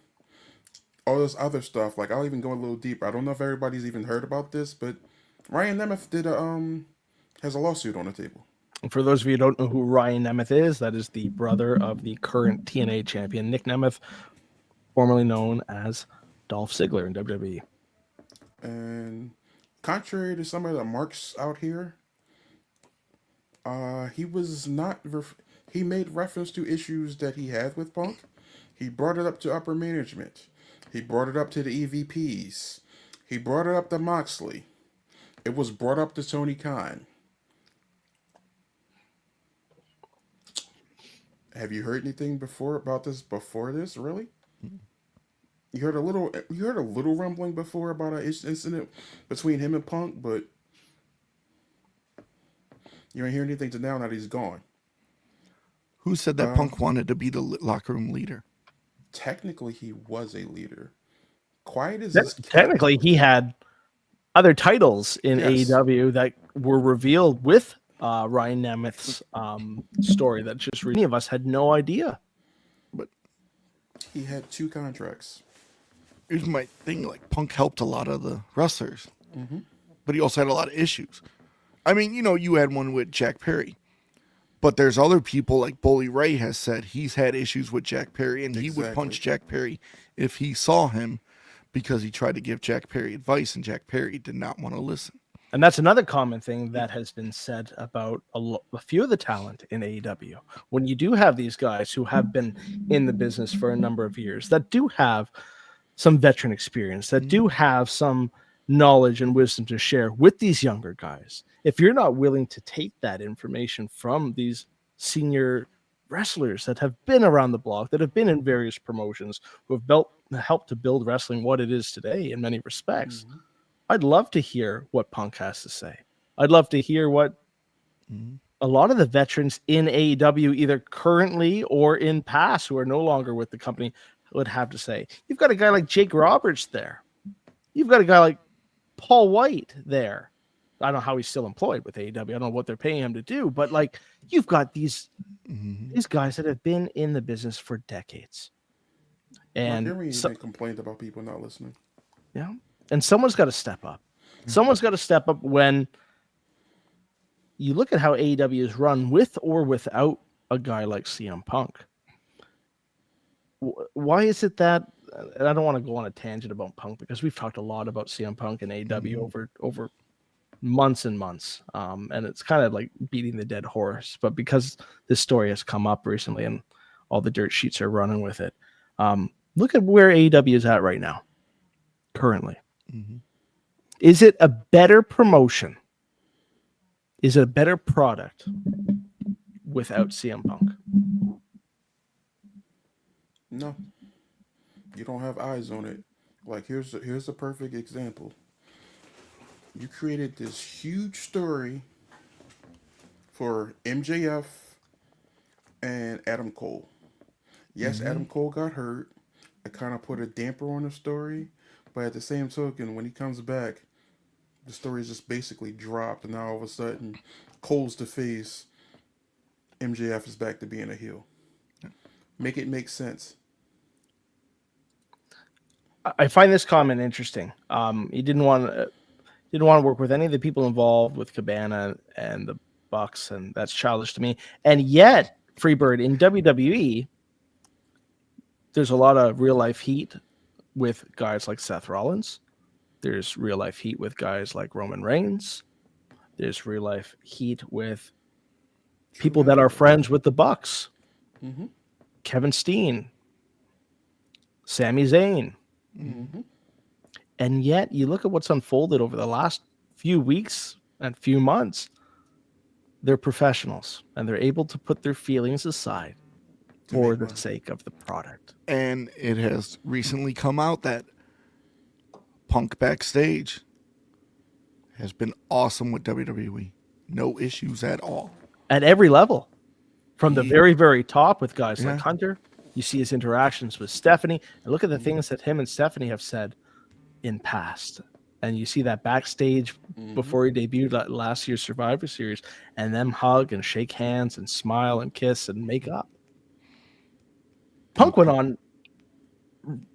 all this other stuff? Like, I'll even go a little deeper. I don't know if everybody's even heard about this, but Ryan Nemeth has a lawsuit on the table. For those of you who don't know who Ryan Nemeth is, that is the brother of the current TNA champion, Nick Nemeth, formerly known as Dolph Ziggler in WWE. And contrary to some of the marks out here, he was not. He made reference to issues that he had with Punk. He brought it up to upper management. He brought it up to the EVPs. He brought it up to Moxley. It was brought up to Tony Khan. Have you heard anything before about this? Before this, really? You heard a little. You heard a little rumbling before about an incident between him and Punk, but you ain't hear anything to now that he's gone. Who said that Punk wanted to be the locker room leader? Technically, he was a leader. Quiet as this kept. Technically, he had other titles in Yes. AEW that were revealed with Ryan Nemeth's story that just many of us had no idea. But He had 2 contracts. here's my thing: like Punk helped a lot of the wrestlers, but he also had a lot of issues. I mean, you had one with Jack Perry, but there's other people like Bully Ray has said he's had issues with Jack Perry, and he would punch Jack Perry if he saw him because he tried to give Jack Perry advice, and Jack Perry did not want to listen. And that's another common thing that has been said about a few of the talent in AEW. When you do have these guys who have been in the business for a number of years, that do have some veteran experience, that do have some knowledge and wisdom to share with these younger guys, if you're not willing to take that information from these senior wrestlers that have been around the block, that have been in various promotions, who have helped to build wrestling what it is today in many respects, I'd love to hear what Punk has to say. I'd love to hear what a lot of the veterans in AEW, either currently or in past, who are no longer with the company, would have to say. You've got a guy like Jake Roberts there. You've got a guy like Paul White there. I don't know how he's still employed with AEW. I don't know what they're paying him to do, but like you've got these guys that have been in the business for decades. And Mark, complained about people not listening. Yeah. And someone's got to step up. Someone's got to step up when you look at how AEW is run with or without a guy like CM Punk. Why is it that, and I don't want to go on a tangent about Punk because we've talked a lot about CM Punk and AEW over months and months. And it's kind of like beating the dead horse. But because this story has come up recently and all the dirt sheets are running with it, look at where AEW is at right now, currently. Is it a better promotion? Is it a better product without CM Punk? No. You don't have eyes on it. Like here's a perfect example. You created this huge story for MJF and Adam Cole. Yes, Adam Cole got hurt. It kind of put a damper on the story, but at the same token, when he comes back, the story is just basically dropped, and now all of a sudden, Cole's the face. MJF is back to being a heel. Make it make sense. I find this comment interesting. He didn't want to work with any of the people involved with Cabana and the Bucks, and that's childish to me. And yet, Freebird in WWE, there's a lot of real life heat with guys like Seth Rollins. There's real life heat with guys like Roman Reigns. There's real life heat with people that are friends with the Bucks. Kevin Steen, Sami Zayn. And yet you look at what's unfolded over the last few weeks and few months. They're professionals and they're able to put their feelings aside for the sake of the product. And it has recently come out that Punk backstage has been awesome with WWE. No issues at all. At every level. From the very, very top with guys like Yeah. Hunter, you see his interactions with Stephanie, and look at the things that him and Stephanie have said in past. And you see that backstage before he debuted last year's Survivor Series, and them hug and shake hands and smile and kiss and make up. Punk went on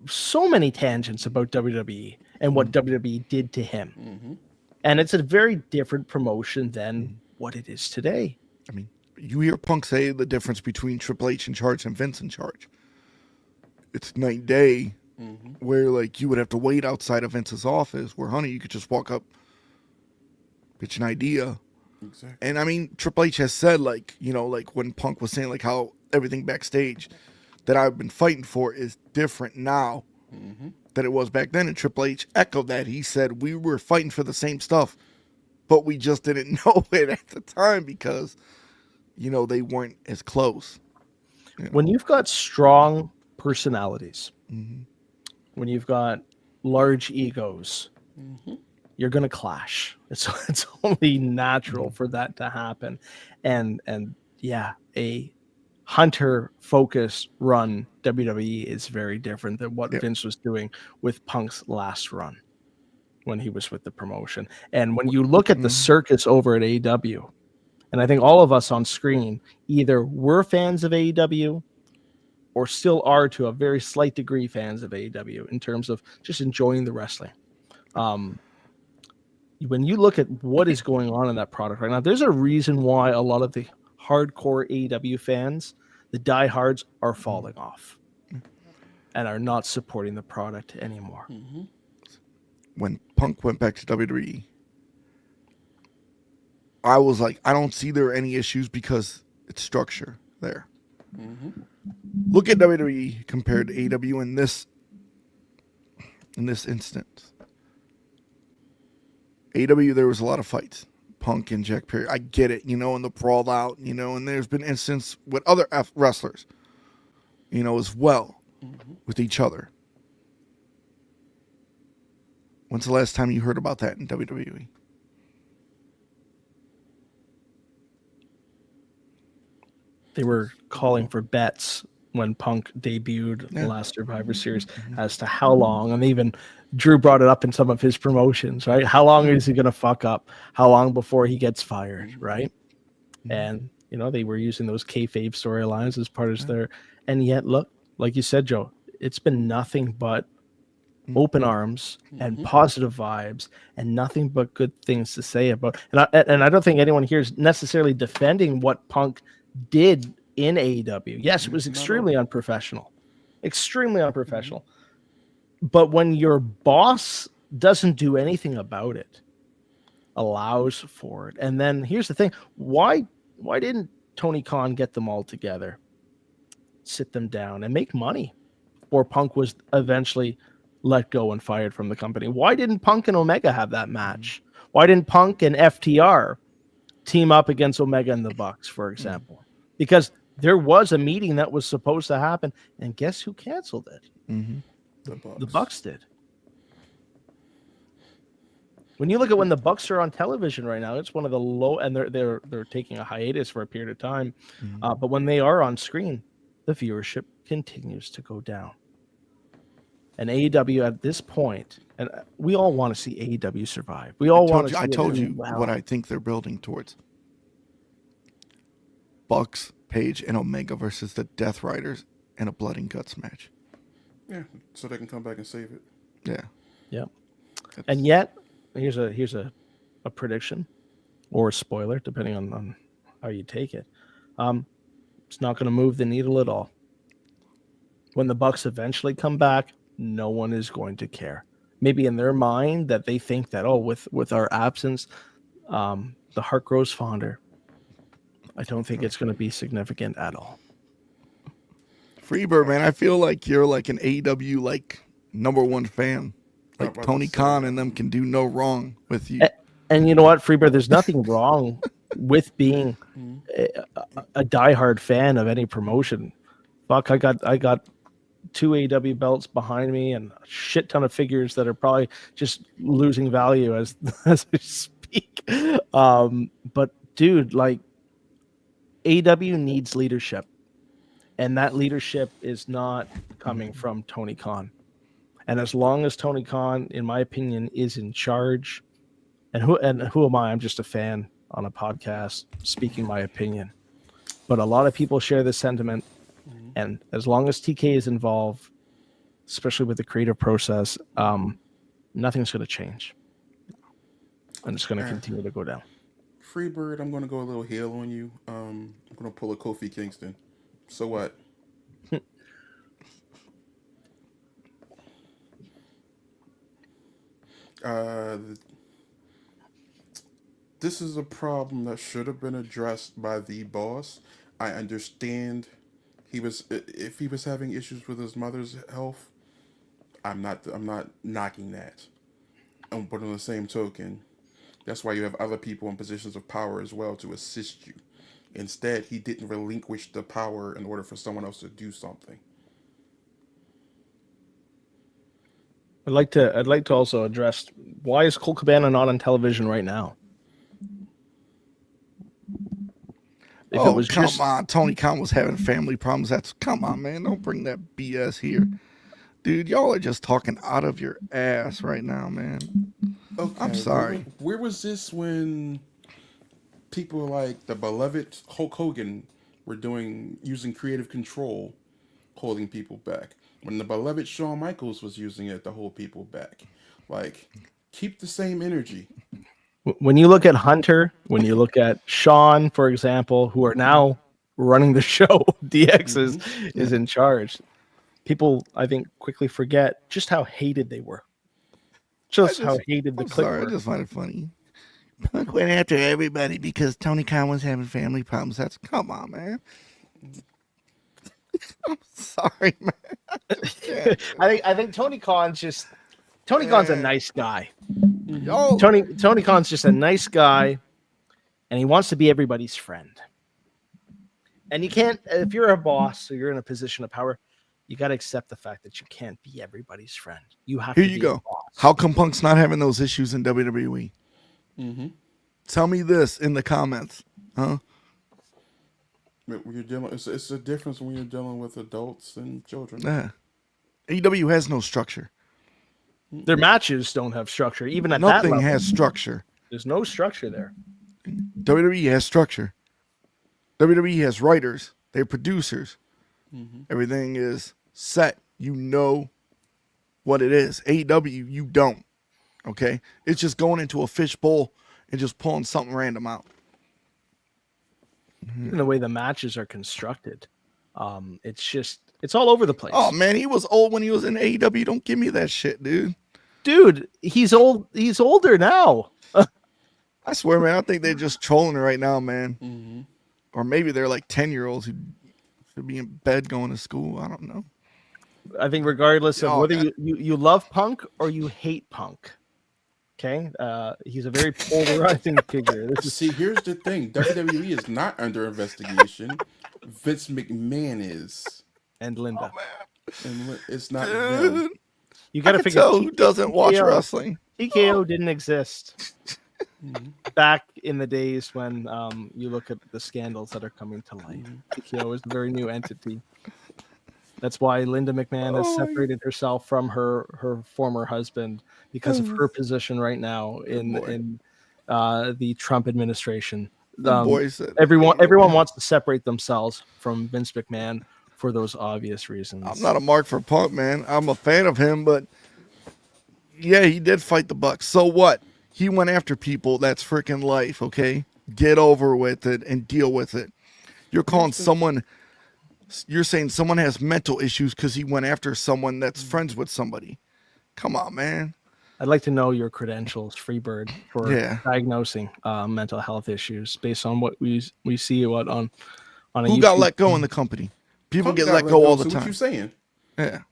so many tangents about WWE and what WWE did to him. And it's a very different promotion than what it is today. I mean, you hear Punk say the difference between Triple H in charge and Vince in charge. It's night and day, where like you would have to wait outside of Vince's office, where honey, you could just walk up, pitch an idea. Exactly. And I mean, Triple H has said, like, you know, like when Punk was saying like how everything backstage that I've been fighting for is different now than it was back then. And Triple H echoed that. He said we were fighting for the same stuff, but we just didn't know it at the time because, you know, they weren't as close. You know? When you've got strong personalities, when you've got large egos, you're going to clash. It's only natural for that to happen. And yeah, a Hunter focused run WWE is very different than what Vince was doing with Punk's last run when he was with the promotion. And when you look at the circus over at AEW, and I think all of us on screen either were fans of AEW or still are to a very slight degree fans of AEW in terms of just enjoying the wrestling. When you look at what is going on in that product right now, there's a reason why a lot of the hardcore AEW fans, the diehards, are falling off and are not supporting the product anymore. When Punk went back to WWE, I was like, I don't see there any issues because it's structure there. Look at WWE compared to AEW in this instance. AEW, there was a lot of fights. Punk and Jack Perry, I get it, you know, and the brawl out, you know, and there's been instances with other wrestlers, you know, as well with each other. When's the last time you heard about that in WWE? They were calling for bets when Punk debuted the last Survivor Series as to how long, and even Drew brought it up in some of his promotions, right? How long is he going to fuck up? How long before he gets fired, right? And, you know, they were using those kayfabe storylines as part of their, and yet, look, like you said, Joe, it's been nothing but open arms and positive vibes and nothing but good things to say about. And I don't think anyone here is necessarily defending what Punk did in AEW. Yes, it was extremely unprofessional. But when your boss doesn't do anything about it, allows for it, and then here's the thing: why didn't Tony Khan get them all together, sit them down, and make money? Or Punk was eventually let go and fired from the company. Why didn't Punk and Omega have that match? Why didn't Punk and FTR team up against Omega and the Bucks, for example? Because there was a meeting that was supposed to happen, and guess who canceled it? The Bucks did. When you look at when the Bucks are on television right now, it's one of the low, and they're taking a hiatus for a period of time. But when they are on screen, the viewership continues to go down. And AEW at this point, and we all want to see AEW survive. We all want to. I told you what I think they're building towards. Bucks, Page, and Omega versus the Death Riders in a blood and guts match. Yeah, so they can come back and save it. Yeah. And yet, here's a prediction or a spoiler, depending on how you take it. It's not going to move the needle at all. When the Bucks eventually come back, no one is going to care. Maybe in their mind that they think that, with our absence, the heart grows fonder. I don't think it's going to be significant at all. Freebird, man, I feel like you're like an AEW like #1 fan. Like Tony Khan and them can do no wrong with you. And you know what, Freebird, there's nothing wrong with being a diehard fan of any promotion. Fuck, I got 2 AW belts behind me and a shit ton of figures that are probably just losing value as as we speak. But dude, like AW needs leadership, and that leadership is not coming from Tony Khan. And as long as Tony Khan, in my opinion, is in charge, and who am I? I'm just a fan on a podcast speaking my opinion. But a lot of people share this sentiment, and as long as TK is involved, especially with the creative process, nothing's going to change, and it's going to continue to go down. Freebird, I'm going to go a little heel on you. I'm going to pull a Kofi Kingston. So what? uh, this is a problem that should have been addressed by the boss. I understand if he was having issues with his mother's health. I'm not knocking that. But on the same token, that's why you have other people in positions of power as well to assist you. Instead, he didn't relinquish the power in order for someone else to do something. I'd like to also address, why is Colt Cabana not on television right now? If it was come on, Tony Khan was having family problems. Come on, man, don't bring that BS here, dude. Y'all are just talking out of your ass right now, man. Okay, I'm sorry. Where was this when people like the beloved Hulk Hogan were using creative control, holding people back? When the beloved Shawn Michaels was using it to hold people back, like, keep the same energy. When you look at Hunter, when you look at Sean, for example, who are now running the show, DX is in charge. People, I think, quickly forget just how hated they were. How hated the clique were. I just find it funny. Punk went after everybody because Tony Khan was having family problems. Come on, man. I'm sorry, man. I think Tony Khan's a nice guy. Tony Khan's just a nice guy, and he wants to be everybody's friend. And you can't, if you're a boss or you're in a position of power, you got to accept the fact that you can't be everybody's friend. You have Here to you be go. A boss. How come Punk's not having those issues in WWE? Mm-hmm. Tell me this in the comments, huh? When you're dealing, it's a difference when you're dealing with adults and children. Yeah. AEW has no structure. Their matches don't have structure. Even at nothing that level, has structure. There's no structure there. WWE has structure. WWE has writers. They have producers. Mm-hmm. Everything is set. You know what it is. AEW, you don't. Okay? It's just going into a fishbowl and just pulling something random out. Even the way the matches are constructed, it's all over the place. Oh man, he was old when he was in AEW. Don't give me that shit, dude. Dude, he's old. He's older now. I swear, man. I think they're just trolling right now, man. Mm-hmm. Or maybe they're like 10-year-olds who should be in bed going to school. I don't know. I think regardless of whether you love Punk or you hate Punk, okay, he's a very polarizing figure. See, here's the thing: WWE is not under investigation. Vince McMahon is, and Linda, and it's not them. You got to figure out who doesn't watch wrestling. TKO didn't exist back in the days when you look at the scandals that are coming to light. TKO is a very new entity. That's why Linda McMahon has separated herself from her former husband because of her position right now in the Trump administration. Everyone wants to separate themselves from Vince McMahon for those obvious reasons. I'm not a mark for Punk, man. I'm a fan of him, but yeah, he did fight the Bucks. So what? He went after people. That's freaking life, okay? Get over with it and deal with it. You're calling someone... You're saying someone has mental issues because he went after someone that's friends with somebody. Come on, man. I'd like to know your credentials, Freebird, for diagnosing mental health issues based on what we see on a Who YouTube got let go in the company? People get let go all the time. What you saying? Yeah.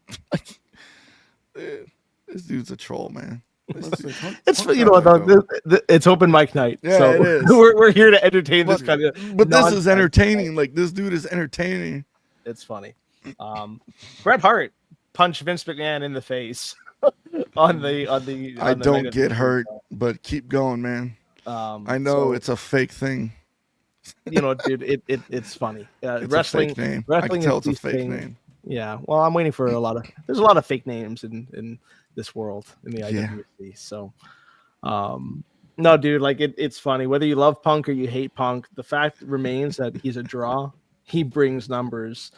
This dude's a troll, man. It's it's open mic night. Yeah, so it is. We're here to entertain this kind of. But this is entertaining. Like, this dude is entertaining. It's funny. Bret Hart punched Vince McMahon in the face on the I the night don't of get the hurt, but keep going, man. I know so it's a fake thing. dude, it's funny. It's a fake name. I can Wrestling is tell it's a these fake things. name. Yeah, well, I'm waiting for there's a lot of fake names in this world in the Yeah. IWC. So, no, dude, like it's funny whether you love Punk or you hate Punk. The fact remains that he's a draw. He brings numbers.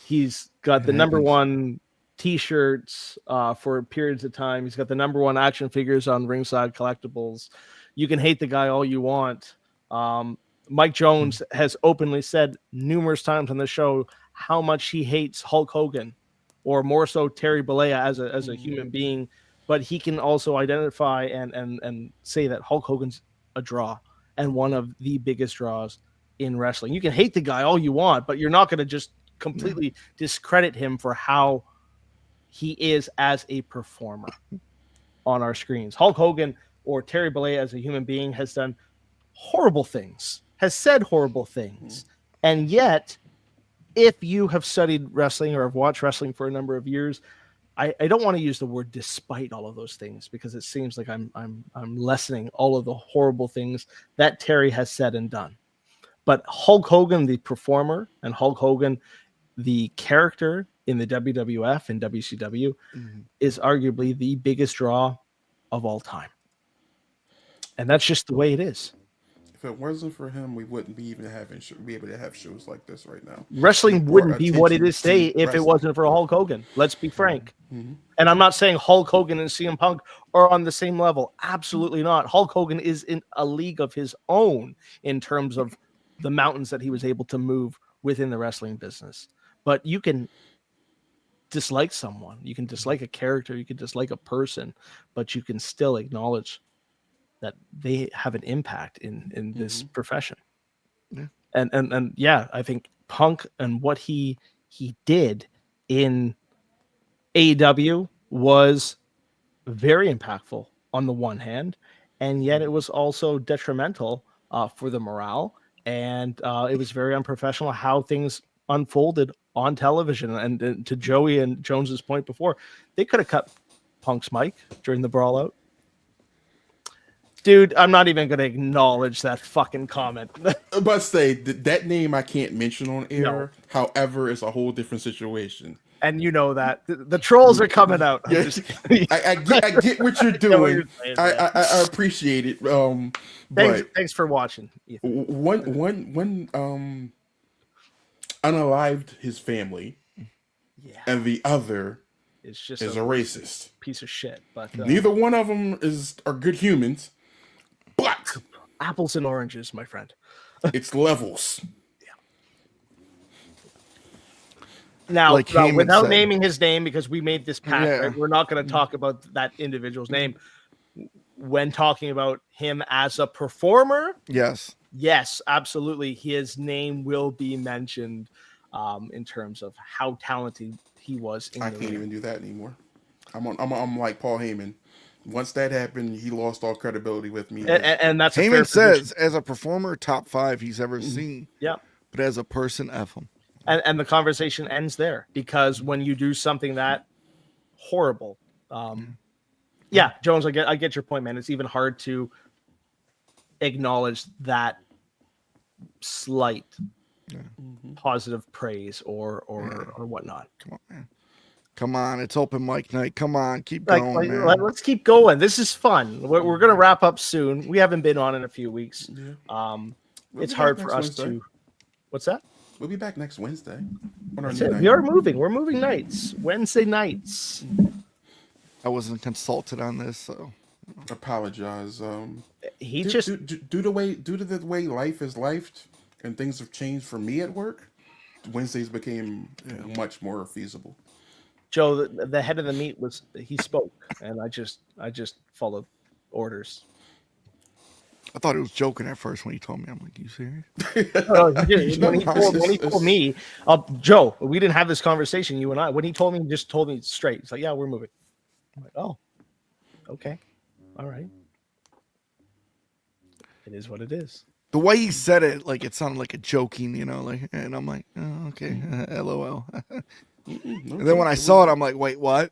He's got It the number happens. one T-shirts for periods of time. He's got the number one action figures on Ringside Collectibles. You can hate the guy all you want. Mike Jones has openly said numerous times on the show how much he hates Hulk Hogan, or more so Terry Bollea as a human being. But he can also identify and say that Hulk Hogan's a draw and one of the biggest draws in wrestling. You can hate the guy all you want, but you're not going to just completely discredit him for how he is as a performer on our screens. Hulk Hogan or Terry Bollea as a human being has done horrible things, has said horrible things. And yet, if you have studied wrestling or have watched wrestling for a number of years, I don't want to use the word despite all of those things because it seems like I'm lessening all of the horrible things that Terry has said and done. But Hulk Hogan, the performer, and Hulk Hogan, the character in the WWF and WCW, is arguably the biggest draw of all time. And that's just the way it is. If it wasn't for him, we wouldn't be even be able to have shows like this right now. He Wrestling brought wouldn't be what it attention is today to if it wrestling. wasn't for Hulk Hogan. Let's be frank. And I'm not saying Hulk Hogan and CM Punk are on the same level. Absolutely not. Hulk Hogan is in a league of his own in terms of the mountains that he was able to move within the wrestling business. But you can dislike someone, you can dislike a character, you can dislike a person, but you can still acknowledge that they have an impact in this profession. Yeah. And yeah, I think Punk and what he did in AEW was very impactful on the one hand, and yet it was also detrimental for the morale, and it was very unprofessional how things unfolded on television. And to Joey and Jones's point before, they could have cut Punk's mic during the brawl out. Dude, I'm not even going to acknowledge that fucking comment. But say that name I can't mention on air. No. However, it's a whole different situation. And you know that the trolls are coming out. I'm Yeah, just I get what you're I know doing. what you're saying, man. I appreciate it. But Thanks for watching, Ethan. one unalived his family, Yeah, and the other it's just is a racist. piece of shit. But Neither one of them are good humans, but apples and oranges, my friend. it's levels. Now, Like Heyman without said. naming his name, because we made this pact, Yeah. right? We're not going to talk about that individual's name. When talking about him as a performer, Yes. yes, absolutely, his name will be mentioned in terms of how talented he was. I can't even do that anymore. I'm like Paul Heyman. Once that happened, he lost all credibility with me. And that's a fair Heyman says, position. as a performer, top 5 he's ever seen. Yeah. But as a person, F him. And the conversation ends there, because when you do something that horrible, yeah, Jones, I get your point, man. It's even hard to acknowledge that slight positive praise or whatnot. Come on, man. Come on. It's open mic night. Come on. Keep Like, going, man. let's keep going. This is fun. We're going to wrap up soon. We haven't been on in a few weeks. It's be hard back for next us Wednesday. to. What's that? We'll be back next Wednesday. On our That's new it. night. We are moving. We're moving nights. Wednesday nights. I wasn't consulted on this, so Apologize. He Due just to the way life is lifed and things have changed for me at work, Wednesdays became much more feasible. Joe, the head of the meat he spoke, and I just followed orders. I thought he was joking at first when he told me. I'm like, you serious? When he told me, Joe, we didn't have this conversation, you and I. When he told me, he just told me straight. It's like, yeah, we're moving. I'm like, oh, okay, all right. It is what it is. The way he said it, like it sounded like a joking, like, and I'm like, oh, okay, LOL. No And then when joke, I it saw was. it, I'm like, wait, what?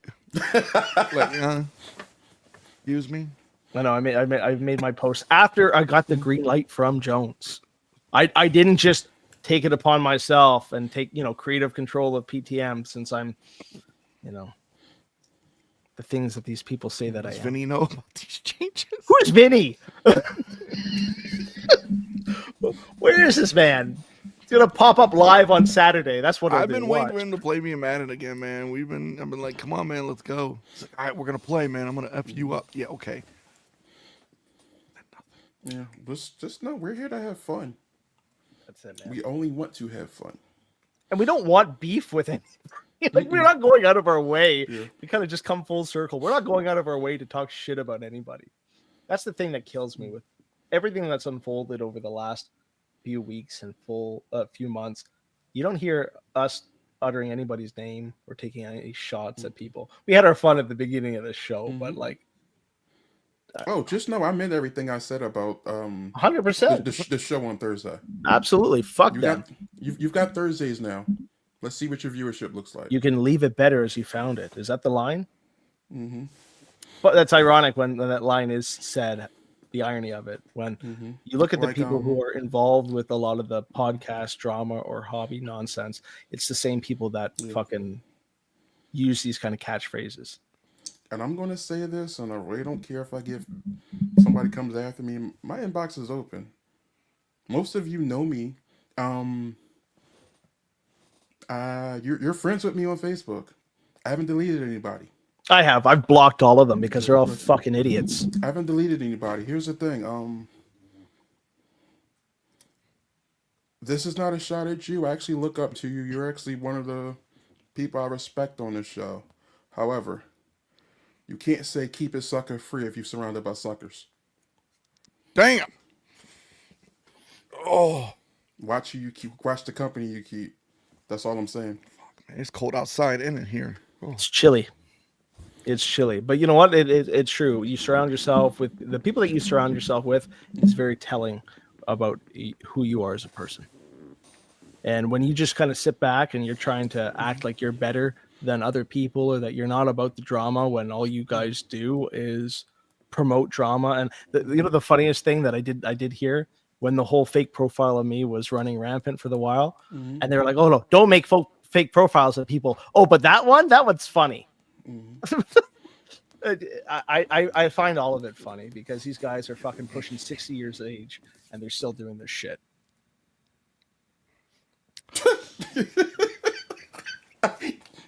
Like, excuse me. I made my post after I got the green light from Jones. I didn't just take it upon myself and take creative control of PTM, since I'm the things that these people say that Does I am. Vinny know about these changes? Who's Vinny? Where is this man? He's gonna pop up live on Saturday. That's what I've been waiting for him to play me in Madden again, man. I've been like, come on, man, let's go. He's like, all right, we're gonna play, man. I'm gonna F you up. Yeah, okay. Yeah, just know we're here to have fun. That's it, man. We only want to have fun. And we don't want beef with him. Like, we're not going out of our way. Yeah. We kind of just come full circle. We're not going out of our way to talk shit about anybody. That's the thing that kills me with everything that's unfolded over the last few weeks and few months. You don't hear us uttering anybody's name or taking any shots at people. We had our fun at the beginning of the show, but like, oh, just know I meant everything I said about 100%. the show on Thursday. Absolutely, fuck them. You've got Thursdays now. Let's see what your viewership looks like. You can leave it better as you found it. Is that the line? Mm-hmm. But that's ironic when that line is said. The irony of it, when you look at the people who are involved with a lot of the podcast drama or hobby nonsense, it's the same people that fucking use these kind of catchphrases. And I'm going to say this, and I really don't care if somebody comes after me. My inbox is open. Most of you know me. You're friends with me on Facebook. I haven't deleted anybody. I have. I've blocked all of them because they're all fucking idiots. I haven't deleted anybody. Here's the thing. This is not a shot at you. I actually look up to you. You're actually one of the people I respect on this show. However, you can't say keep it sucker free if you're surrounded by suckers. Damn. Oh. Watch the company you keep. That's all I'm saying. Fuck, man, it's cold outside and in here. Oh. It's chilly. It's chilly, but you know what? It's true. You surround yourself with the people that you surround yourself with is very telling about who you are as a person. And when you just kind of sit back and you're trying to act like you're better than other people, or that you're not about the drama, when all you guys do is promote drama. And the funniest thing that I did hear when the whole fake profile of me was running rampant for the while, and they were like, "Oh no, don't make fake profiles of people." Oh, but that one's funny. I find all of it funny because these guys are fucking pushing 60 years of age and they're still doing this shit.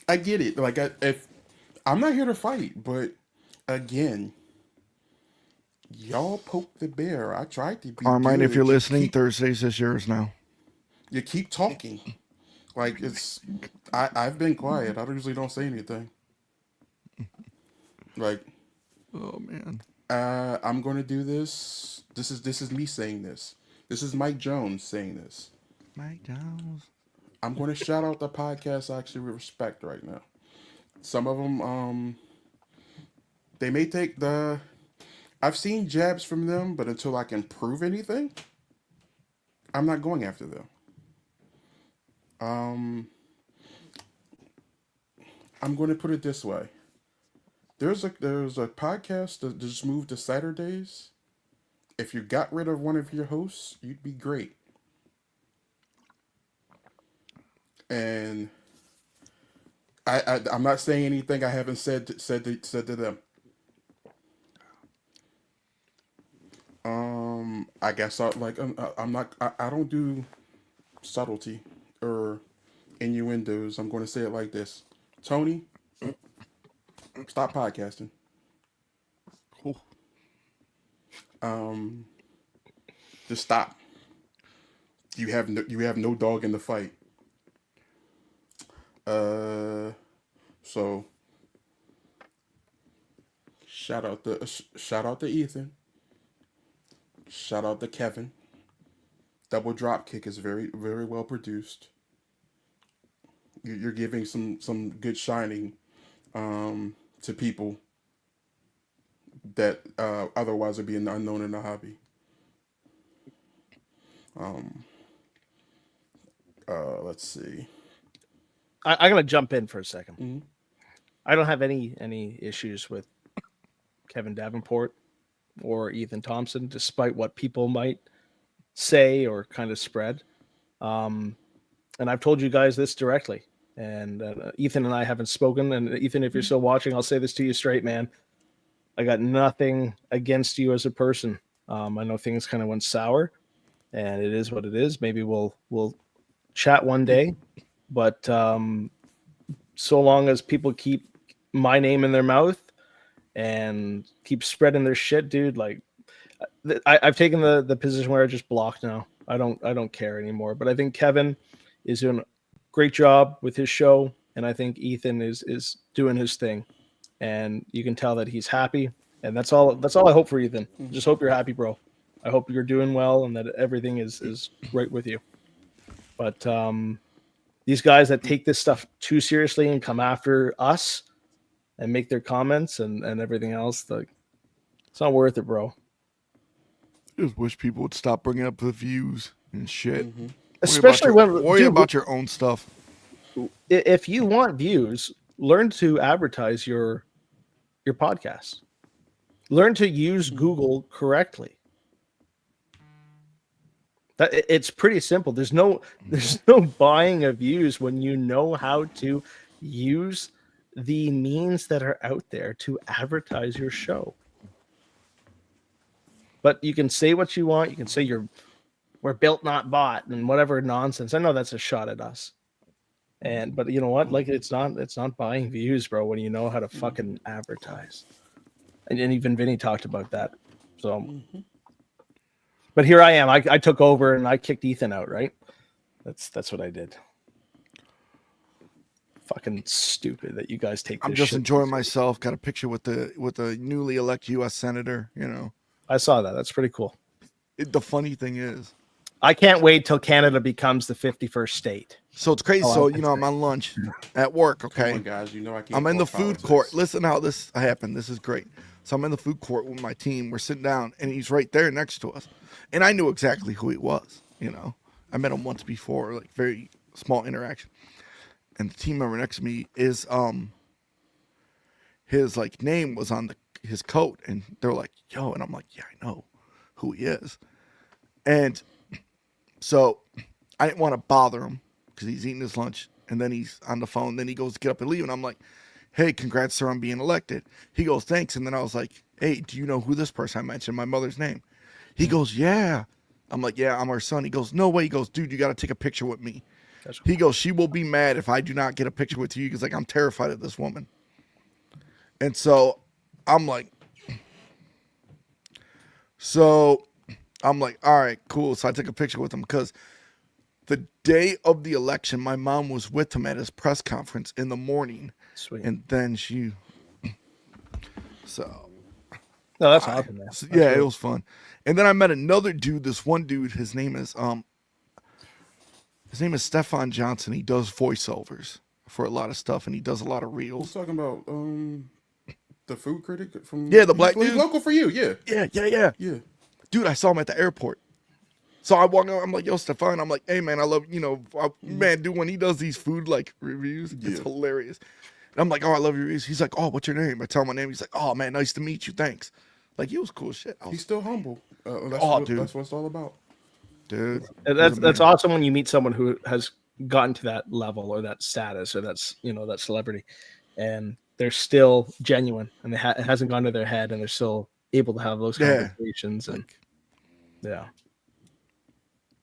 I get it. Like, if I'm not here to fight, but again, y'all poked the bear. I tried to be. Carmine, good. if you're listening, Thursdays is yours now. You keep talking. Like, I've been quiet. I usually don't say anything. Like, oh man, I'm going to do this. This is me saying this. This is Mike Jones saying this. Mike Jones. I'm going to shout out the podcast I actually respect right now. Some of them, they may take I've seen jabs from them, but until I can prove anything, I'm not going after them. I'm going to put it this way. There's a podcast that just moved to Saturdays. If you got rid of one of your hosts, you'd be great. And I'm not saying anything I haven't said to them. I guess I don't do subtlety or innuendos. I'm going to say it like this. Tony, stop podcasting. Just stop. You have no dog in the fight. So shout out to Ethan. Shout out to Kevin. Double drop kick is very, very well produced. You're giving some good shining to people that otherwise would be unknown in the hobby. Um, let's see. I'm gonna jump in for a second. Mhm. I don't have any issues with Kevin Davenport or Ethan Thompson, despite what people might say or kind of spread. Um, and I've told you guys this directly. And Ethan and I haven't spoken. And Ethan, if you're still watching, I'll say this to you straight, man. I got nothing against you as a person. I know things kind of went sour, and it is what it is. Maybe we'll chat one day, but so long as people keep my name in their mouth and keep spreading their shit, dude, like I've taken the position where I just block now. I don't care anymore. But I think Kevin is doing a great job with his show, and I think Ethan is doing his thing, and you can tell that he's happy, and that's all. That's all I hope for Ethan. Just hope you're happy, bro. I hope you're doing well and that everything is right with you. But these guys that take this stuff too seriously and come after us and make their comments and everything else, like it's not worth it, bro. I just wish people would stop bringing up the views and shit. Especially worry about your own stuff. If you want views, learn to advertise your podcast. Learn to use Google correctly. That it's pretty simple. There's no buying of views when you know how to use the means that are out there to advertise your show. But you can say what you want. You can say we're built not bought and whatever nonsense. I know that's a shot at us. But you know what? Like it's not buying views, bro, when you know how to fucking advertise. And even Vinny talked about that. So but here I am. I took over and I kicked Ethan out, right? That's what I did. Fucking stupid that you guys take this I'm just shit enjoying seriously. myself. Got a picture with the newly elected US senator, you know. I saw that. That's pretty cool. The funny thing is, I can't wait till Canada becomes the 51st state. so it's crazy. Oh, So, I you know, I'm on lunch at work, okay? Come on, guys, you know I can't. I'm in the talk food politics. court. Listen how this happened. This is great. So I'm in the food court with my team. We're sitting down, and he's right there next to us. And I knew exactly who he was, you know. I met him once before, like very small interaction. And the team member next to me is his like name was on his coat, and they're like, "Yo," and I'm like, "Yeah, I know who he is." And so I didn't want to bother him because he's eating his lunch, and then he's on the phone. Then he goes to get up and leave, and I'm like, "Hey, congrats, sir, on being elected." He goes, "Thanks." And then I was like, "Hey, do you know who this person?" I mentioned my mother's name. He goes, "Yeah." I'm like, "Yeah, I'm her son." He goes, "No way." He goes, "Dude, you got to take a picture with me." He goes, "She will be mad if I do not get a picture with you." Because like I'm terrified of this woman. And so I'm like, all right, cool. So I took a picture with him because the day of the election, my mom was with him at his press conference in the morning. Sweet. And then she, so. No, that's awesome, man. So, yeah, it was fun. And then I met another dude, this one dude, his name is Stefan Johnson. He does voiceovers for a lot of stuff, and he does a lot of Who's reels. talking about the food critic from? Yeah, the black he's dude. local for you, yeah. Yeah. Dude, I saw him at the airport. So I walk out, I'm like, "Yo, Stefan." I'm like, "Hey, man, I love, man, dude, when he does these food, like, reviews, it's hilarious." And I'm like, "Oh, I love your reviews." He's like, "Oh, what's your name?" I tell him my name. He's like, "Oh, man, nice to meet you. Thanks." Like, he was cool as shit. He's still humble. Dude. That's what it's all about. Dude. That's awesome when you meet someone who has gotten to that level or that status or that's that celebrity, and they're still genuine and it hasn't gone to their head and they're still able to have those conversations and yeah.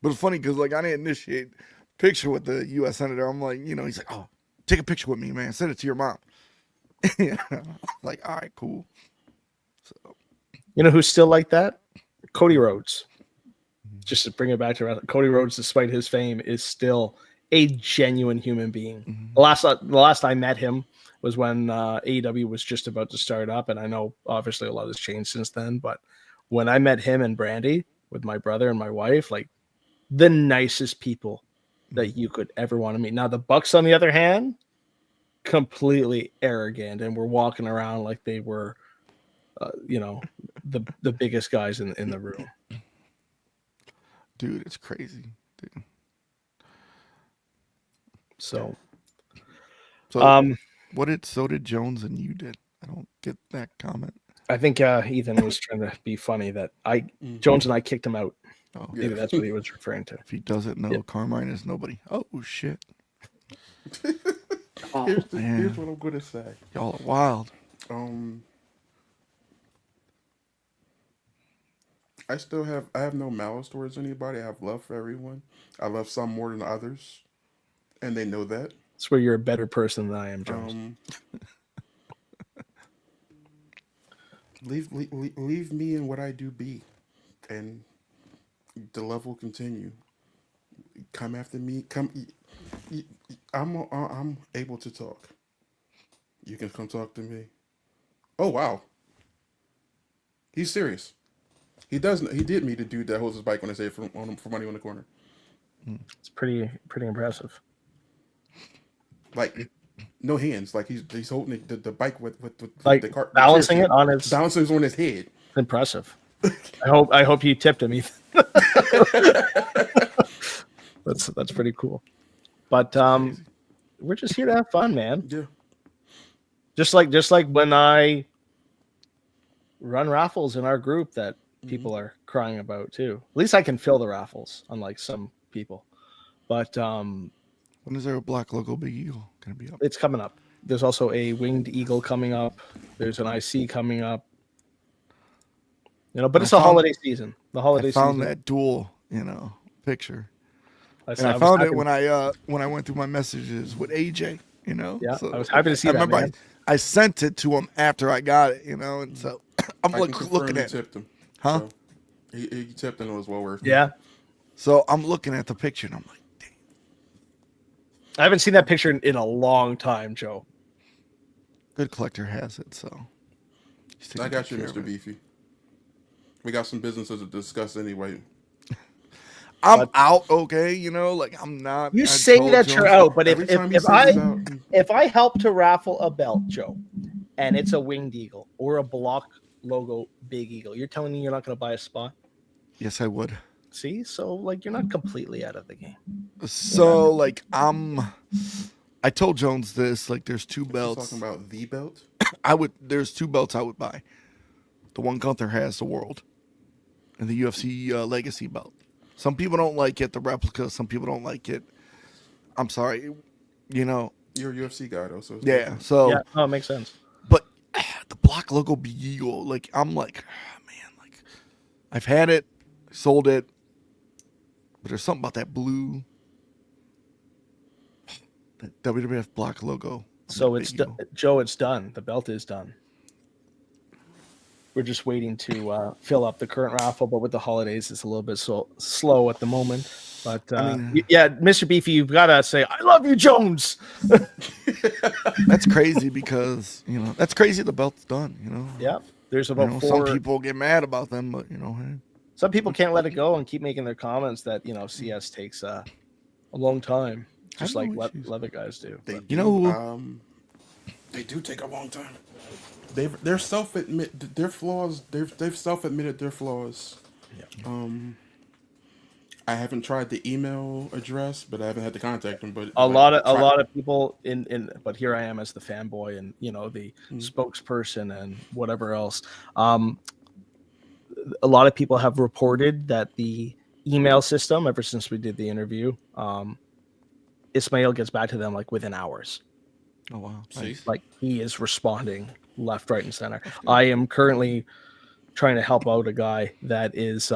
But it's funny because like I didn't initiate picture with the U.S. senator. I'm like, he's like, "Oh, take a picture with me, man. Send it to your mom." Like, all right, cool. So, you know who's still like that? Cody Rhodes. Just to bring it back to wrestling, Cody Rhodes, despite his fame, is still a genuine human being. The last I met him was when AEW was just about to start up, and I know obviously a lot has changed since then. But when I met him and Brandy with my brother and my wife, like the nicest people that you could ever want to meet. Now the Bucks, on the other hand, completely arrogant and were walking around like they were, the biggest guys in the room. Dude, it's crazy. Dude. So, So so did Jones and you did. I don't get that comment. I think Ethan was trying to be funny that Jones and I kicked him out. Oh, Maybe that's what he was referring to. if he doesn't know, Carmine is nobody. Oh shit. Here's what I'm gonna say. Y'all are wild. I have no malice towards anybody. I have love for everyone. I love some more than others, and they know that. That's where you're a better person than I am, Jones. Leave me in what I do be, and the love will continue. Come after me. I'm able to talk. You can come talk to me. Oh wow, he's serious. He does. He did meet a dude that holds his bike on his head for money on the corner. It's pretty impressive. Like no hands. Like he's holding the bike with like the cart, balancing it on his balancing on his head. Impressive. I hope you tipped him, Ethan. That's pretty cool. But we're just here to have fun, man. Yeah. Just like when I run raffles in our group that people are crying about too. At least I can fill the raffles, unlike some people. But when is there a black logo Big Eagle gonna be up? It's coming up. There's also a winged eagle coming up. There's an IC coming up. But it's a holiday season. The holiday season. I found that dual, picture. I found it when I went through my messages with AJ. Yeah, so I was happy to see that. I remember I sent it to him after I got it. And so I'm looking at. Tipped him. Huh? So he tipped him. It was well worth it. Yeah. So I'm looking at the picture and I'm like, dang. I haven't seen that picture in a long time, Joe. Good collector has it, so. I got you, Mr. Beefy. We got some businesses to discuss anyway. I'm out, okay? I'm not. You say that you're out, but if I help to raffle a belt, Joe, and it's a winged eagle or a block logo Big Eagle, you're telling me you're not going to buy a spot? Yes, I would. See, so you're not completely out of the game. So I told Jones this. There's two belts. Talking about the belt. There's two belts I would buy. The one Gunther has, the World, and the UFC Legacy belt. Some people don't like it, the replica. Some people don't like it. I'm sorry, You're a UFC guy, though, so yeah. So yeah, it makes sense. But the block logo Big Eagle, I'm like, man, I've had it, sold it, but there's something about that blue, that WWF block logo. So it's Joe. It's done. The belt is done. We're just waiting to fill up the current raffle, but with the holidays, it's a little bit slow at the moment. But yeah, Mr. Beefy, you've got to say, "I love you, Jones." That's crazy because that's crazy. The belt's done. Yeah, there's about 4. Some people get mad about them, but hey. Some people can't let it go and keep making their comments that CS takes a long time, just like leather guys do. They do take a long time. They're self-admit their flaws. They've self-admitted their flaws. Yeah. I haven't tried the email address, but I haven't had to contact them. But a lot of people but here I am as the fanboy and the spokesperson and whatever else. A lot of people have reported that the email system, ever since we did the interview, Ismail gets back to them within hours. Oh wow! Nice. He is responding left, right, and center. I am currently trying to help out a guy that is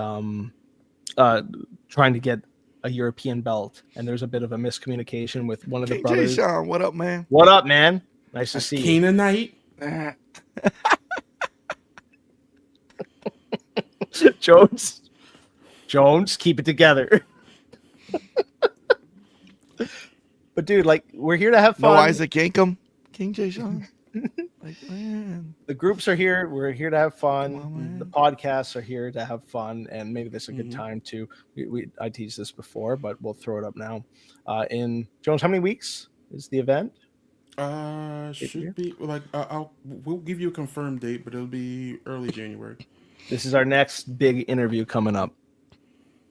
trying to get a European belt, and there's a bit of a miscommunication with one of the brothers. Sean, what up, man? What up, man? Nice to see you. Canaanite. Jones, keep it together. But dude, we're here to have fun. No Isaac Yankum, King J. Sean. Man. The groups are here. We're here to have fun. The podcasts are here to have fun, and maybe this is a good time to. I teased this before, but we'll throw it up now. In Jones, how many weeks is the event? Should be we'll give you a confirmed date, but it'll be early January. This is our next big interview coming up.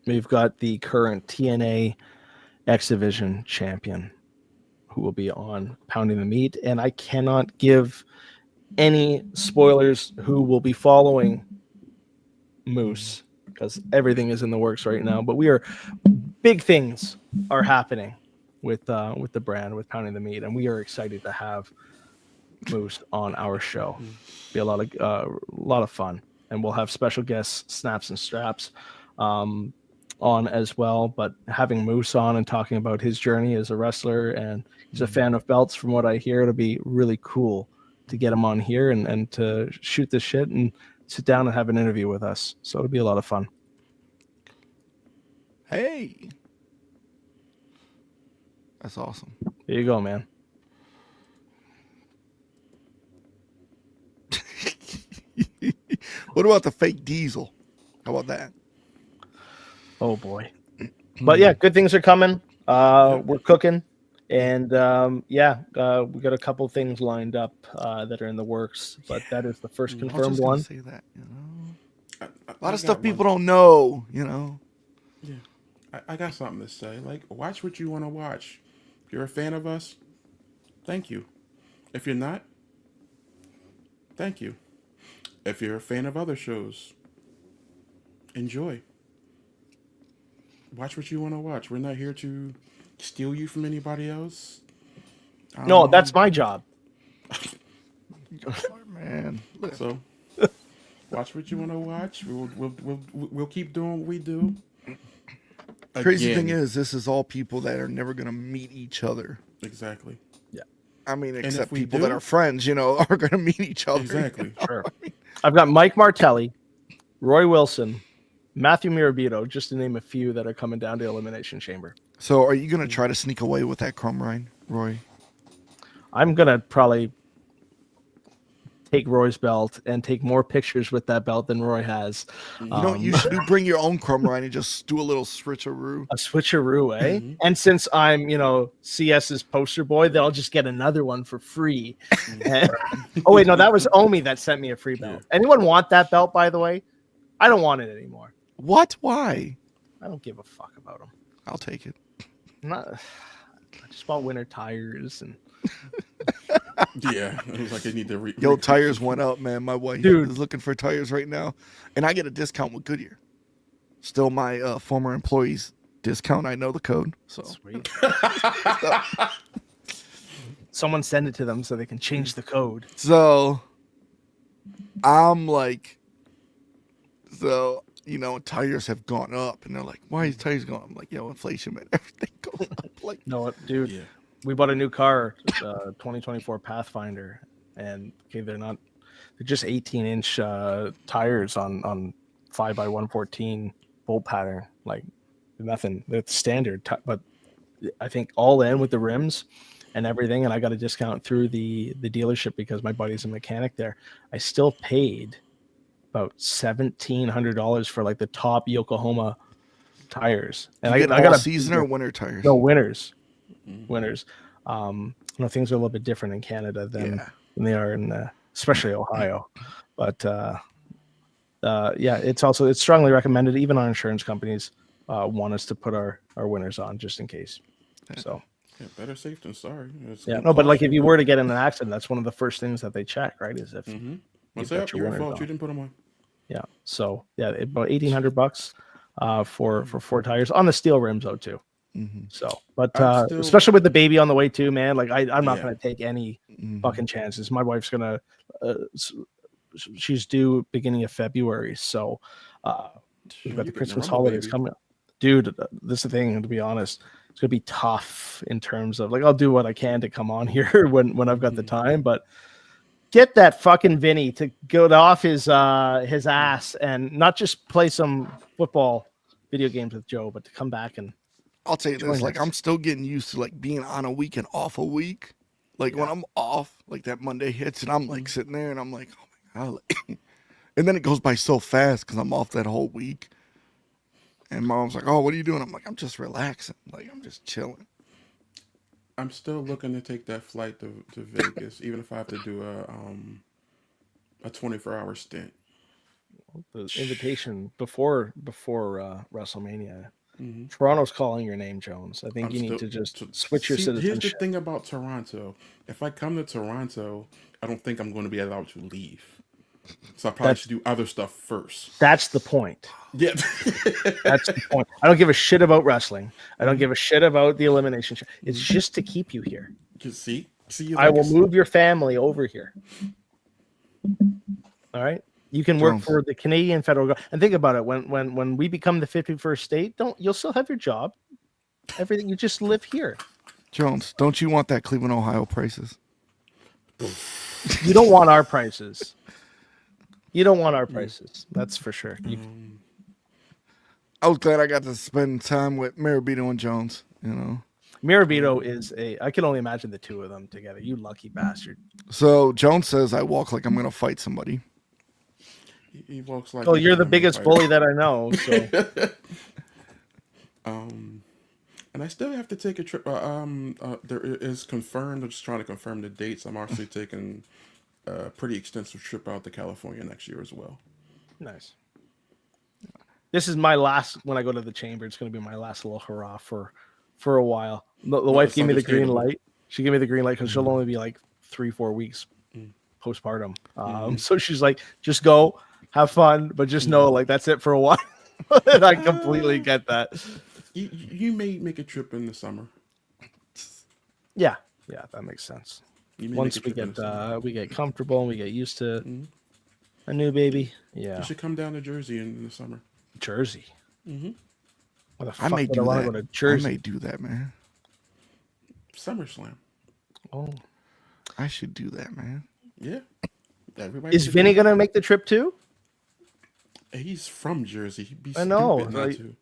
we've got the current TNA X Division champion who will be on Pounding the Meat. And I cannot give any spoilers who will be following Moose because everything is in the works right now. But big things are happening with the brand, with Pounding the Meat, and we are excited to have Moose on our show. Be a lot of fun, and we'll have special guests, Snaps and Straps, on as well. But having Moose on and talking about his journey as a wrestler, and he's a fan of belts, from what I hear, it'll be really cool to get him on here and to shoot this shit and sit down and have an interview with us. So it'll be a lot of fun. Hey, that's awesome. There you go, man. What about the fake diesel? How about that? Oh boy. But yeah, good things are coming. We're cooking, and we got a couple things lined up that are in the works. But that is the first confirmed one. Say that, you know, A a lot of stuff people don't know. Yeah, I got something to say. Like, watch what you want to watch. If you're a fan of us, thank you. If you're not, thank you. If you're a fan of other shows, enjoy. Watch what you want to watch. We're not here to steal you from anybody else. No, that's my job. Man, So, watch what you want to watch. We'll keep doing what we do. crazy thing is, this is all people that are never gonna meet each other. Exactly. I mean, if except we people do- that are friends, are gonna meet each other. Exactly. Sure. I've got Mike Martelli, Roy Wilson, Matthew Mirabito, just to name a few that are coming down to Elimination Chamber. So, are you gonna try to sneak away with that crumb rind, Roy? I'm gonna probably take Roy's belt and take more pictures with that belt than Roy has. You know what you should do? Bring your own crumb rind and just do a little switcheroo. A switcheroo, eh? And since I'm, CS's poster boy, then I'll just get another one for free. Oh wait, no, that was Omi that sent me a free belt. Yeah. Anyone want that belt, by the way? I don't want it anymore. What? Why? I don't give a fuck about them. I'll take it. I just bought winter tires and Yeah, it was like they need to. Yo, tires went up, man. My wife is looking for tires right now, and I get a discount with Goodyear. Still my former employee's discount. I know the code. So sweet. Someone send it to them so they can change the code. So I'm like, tires have gone up, and they're like, "Why are these tires going up?" I'm like, "Yo, inflation, man. Everything goes up." Like, no, dude, we bought a new car, 2024 Pathfinder, and they're just 18-inch tires on 5x114 bolt pattern, like nothing. That's standard, but I think all in with the rims and everything, and I got a discount through the dealership because my buddy's a mechanic there. I still paid about $1,700 for like the top Yokohama tires, and I got a season or winter tires. No, winters. Things are a little bit different in Canada than they are in especially Ohio, but it's strongly recommended. Even our insurance companies want us to put our winters on just in case. So better safe than sorry. But like if you were to get in an accident, that's one of the first things that they check, right? Is if what's up? Your fault. You didn't put them on. Yeah. So about $1,800 for 4 tires on the steel rims though too. So, but especially with the baby on the way too, man. Like I'm not gonna take any fucking chances. My wife's gonna, she's due beginning of February, so we've got the Christmas holidays coming up. Dude, this is the thing. To be honest, it's gonna be tough in terms of like I'll do what I can to come on here when I've got the time, but get that fucking Vinny to go off his ass and not just play some football video games with Joe, but to come back and. I'll tell you this, like I'm still getting used to like being on a week and off a week. Like when I'm off, like that Monday hits and I'm like sitting there and I'm like, oh my God. And then it goes by so fast because I'm off that whole week. And Mom's like, oh, what are you doing? I'm like, I'm just relaxing. Like I'm just chilling. I'm still looking to take that flight to Vegas, even if I have to do a 24-hour stint. The invitation before WrestleMania. Mm-hmm. Toronto's calling your name, Jones. I think I'm you need still to just so, switch your see. Here's the citizenship. thing about Toronto. If I come to Toronto, I don't think I'm going to be allowed to leave. So I probably That's should do other stuff first. that's the point. Yeah. That's the point. I don't give a shit about wrestling. I don't Mhm. give a shit about the elimination show. It's Mhm. just to keep you here. See, I like will move your family over here. All right. You can work Jones. for the Canadian federal government. And think about it. When we become the 51st state, you'll still have your job. Everything, you just live here. Jones, don't you want that Cleveland, Ohio prices? You don't want our prices. You don't want our prices. That's for sure. I was glad I got to spend time with Maribito and Jones. You know. Mirabito is I can only imagine the two of them together. You lucky bastard. So Jones says I walk like I'm gonna fight somebody. he walks like. Oh, he's you're the an MMA biggest fighter. bully that I know. So And I still have to take a trip. There is confirmed. I'm just trying to confirm the dates. I'm actually taking a pretty extensive trip out to California next year as well. nice. This is my last. When I go to the chamber, it's going to be my last little hurrah for a while. The wife it's gave me the green understandable. light. She gave me the green light because she'll only be like 3-4 weeks postpartum. So she's like, just go, have fun, but just know like that's it for a while. And I completely get that. You may make a trip in the summer. Yeah, that makes sense. You may Once make a we trip in the summer. get we get comfortable and we get used to a new baby. Yeah, You should come down to Jersey in the summer. Jersey. What the I fuck may would I do want that. to go to I Jersey? may do that, man. SummerSlam. Oh, I should do that, man. Yeah. Everybody is should Vinny do gonna make the trip too? that. He's from Jersey. He'd be I know, stupid not like- to.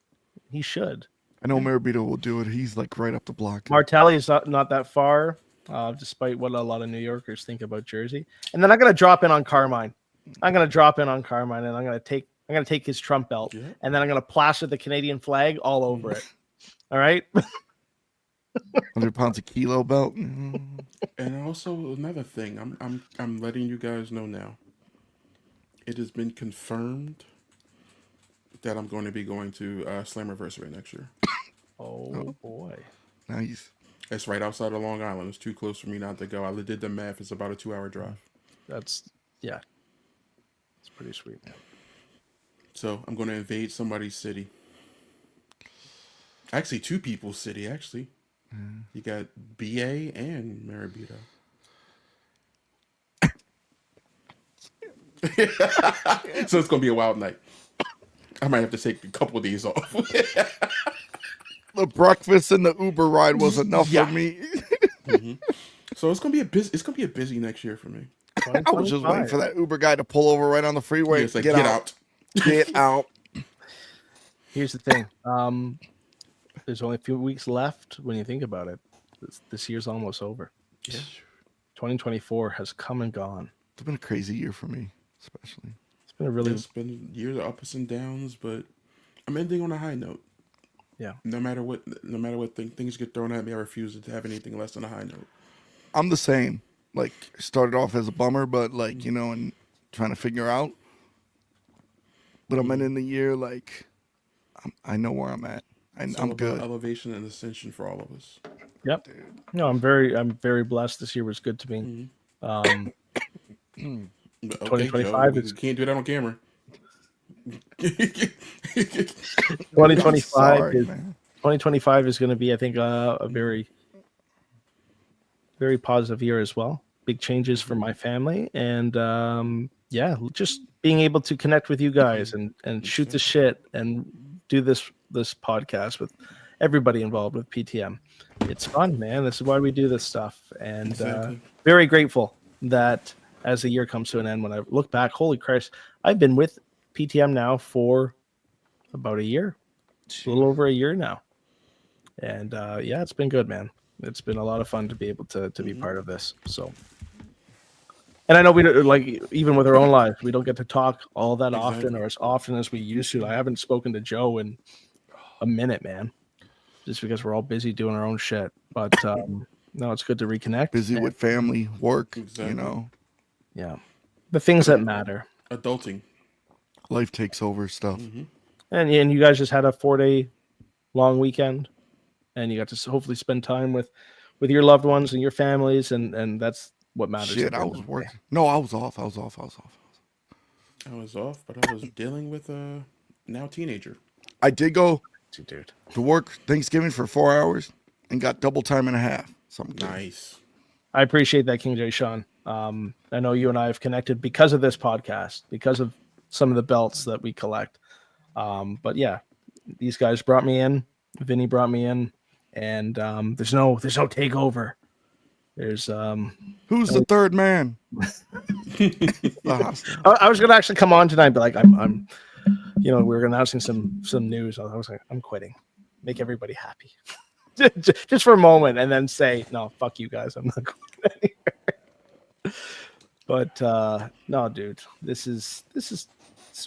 He should. I know Maribito will do it. He's like right up the block. Martelli is not that far, despite what a lot of New Yorkers think about Jersey. And then I'm gonna drop in on Carmine. And I'm gonna take his Trump belt, Yeah. and then I'm gonna plaster the Canadian flag all over it. All right. 100 pounds a kilo belt. And also another thing, I'm letting you guys know now. It has been confirmed that I'm going to be going to Slammiversary next year. Oh boy. Nice. It's right outside of Long Island. It's too close for me not to go. I did the math. It's about a 2-hour drive. It's pretty sweet. So I'm going to invade somebody's city. Actually, two people's city, actually. You got BA and Maribito. So it's going to be a wild night. I might have to take a couple of these off. The breakfast and the Uber ride was enough Yeah. for me. So it's going to be a busy next year for me. I was just waiting for that Uber guy to pull over right on the freeway. Yeah, it's like, get out. Get out. Here's the thing. There's only a few weeks left when you think about it. This year's almost over. Yeah. 2024 has come and gone. It's been a crazy year for me, especially. It's been a really It's been years of ups and downs, but I'm ending on a high note. Yeah. No matter what things get thrown at me, I refuse to have anything less than a high note. I'm the same. Like, started off as a bummer, but like, you know, and trying to figure out. But I'm ending the year like I know where I'm at. It's all I'm about good. elevation and ascension for all of us. Yep. No, I'm very blessed. This year was good to me. But, 2025 Joe, is- you can't do that on camera. 2025 Sorry, is man. 2025 is going to be, I think, a very, very positive year as well. Big changes for my family, and just being able to connect with you guys and shoot the shit and do this podcast with everybody involved with PTM. It's fun, man. This is why we do this stuff, and Exactly. very grateful that as the year comes to an end, when I look back, holy Christ, I've been with PTM now for about a year, a little over a year now. And it's been good, man. It's been a lot of fun to be able to be part of this. So, and I know we don't, like, even with our own lives, we don't get to talk all that often Exactly. or as often as we used to. I haven't spoken to Joe in a minute, man, just because we're all busy doing our own shit. But no, it's good to reconnect. Busy with family, work, Exactly. you know. Yeah, the things that matter. Adulting. Life takes over stuff. Mm-hmm. And you guys just had a 4-day long weekend, and you got to hopefully spend time with your loved ones and your families, and that's what matters. Shit, I was working. No, I was off. I was off, but I was dealing with a now teenager. I did go dude. to work Thanksgiving for 4 hours and got double time and a half. Something good. Nice. I appreciate that, King J. Sean. I know you and I have connected because of this podcast, because of some of the belts that we collect. But yeah, these guys brought me in. Vinny brought me in, and there's no takeover. There's Who's the third man? I was gonna actually come on tonight, but like I'm we're announcing some news. I was like, I'm quitting. Make everybody happy. Just for a moment, and then say, no, fuck you guys. I'm not going anywhere. But no, dude, this is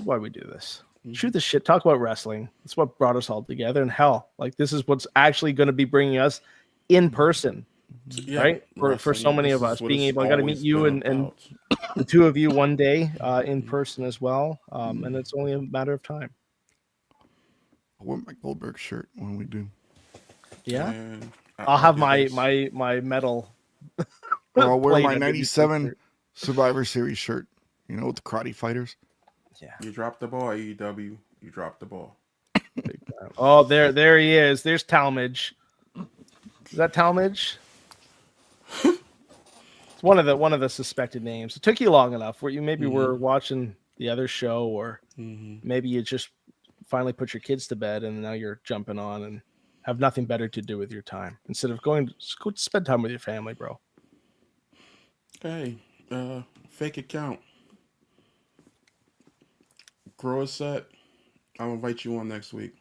why we do this. Shoot the shit, talk about wrestling. That's what brought us all together. And hell, like this is what's actually going to be bringing us in person, right? For so many of us being able, I got to meet you and the two of you one day in person as well. And it's only a matter of time. I wear my Goldberg shirt when we do. Yeah, I'll have my medal. Or I'll wear my '97 Survivor Series shirt. You know, with the karate fighters. Yeah, you dropped the ball, AEW. You dropped the ball. Oh, there he is. There's Talmadge. Is that Talmadge? It's one of the suspected names. It took you long enough. Where you maybe were watching the other show, or maybe you just finally put your kids to bed, and now you're jumping on and have nothing better to do with your time instead of go spend time with your family, bro. Hey, fake account. Grow a set. I'll invite you on next week.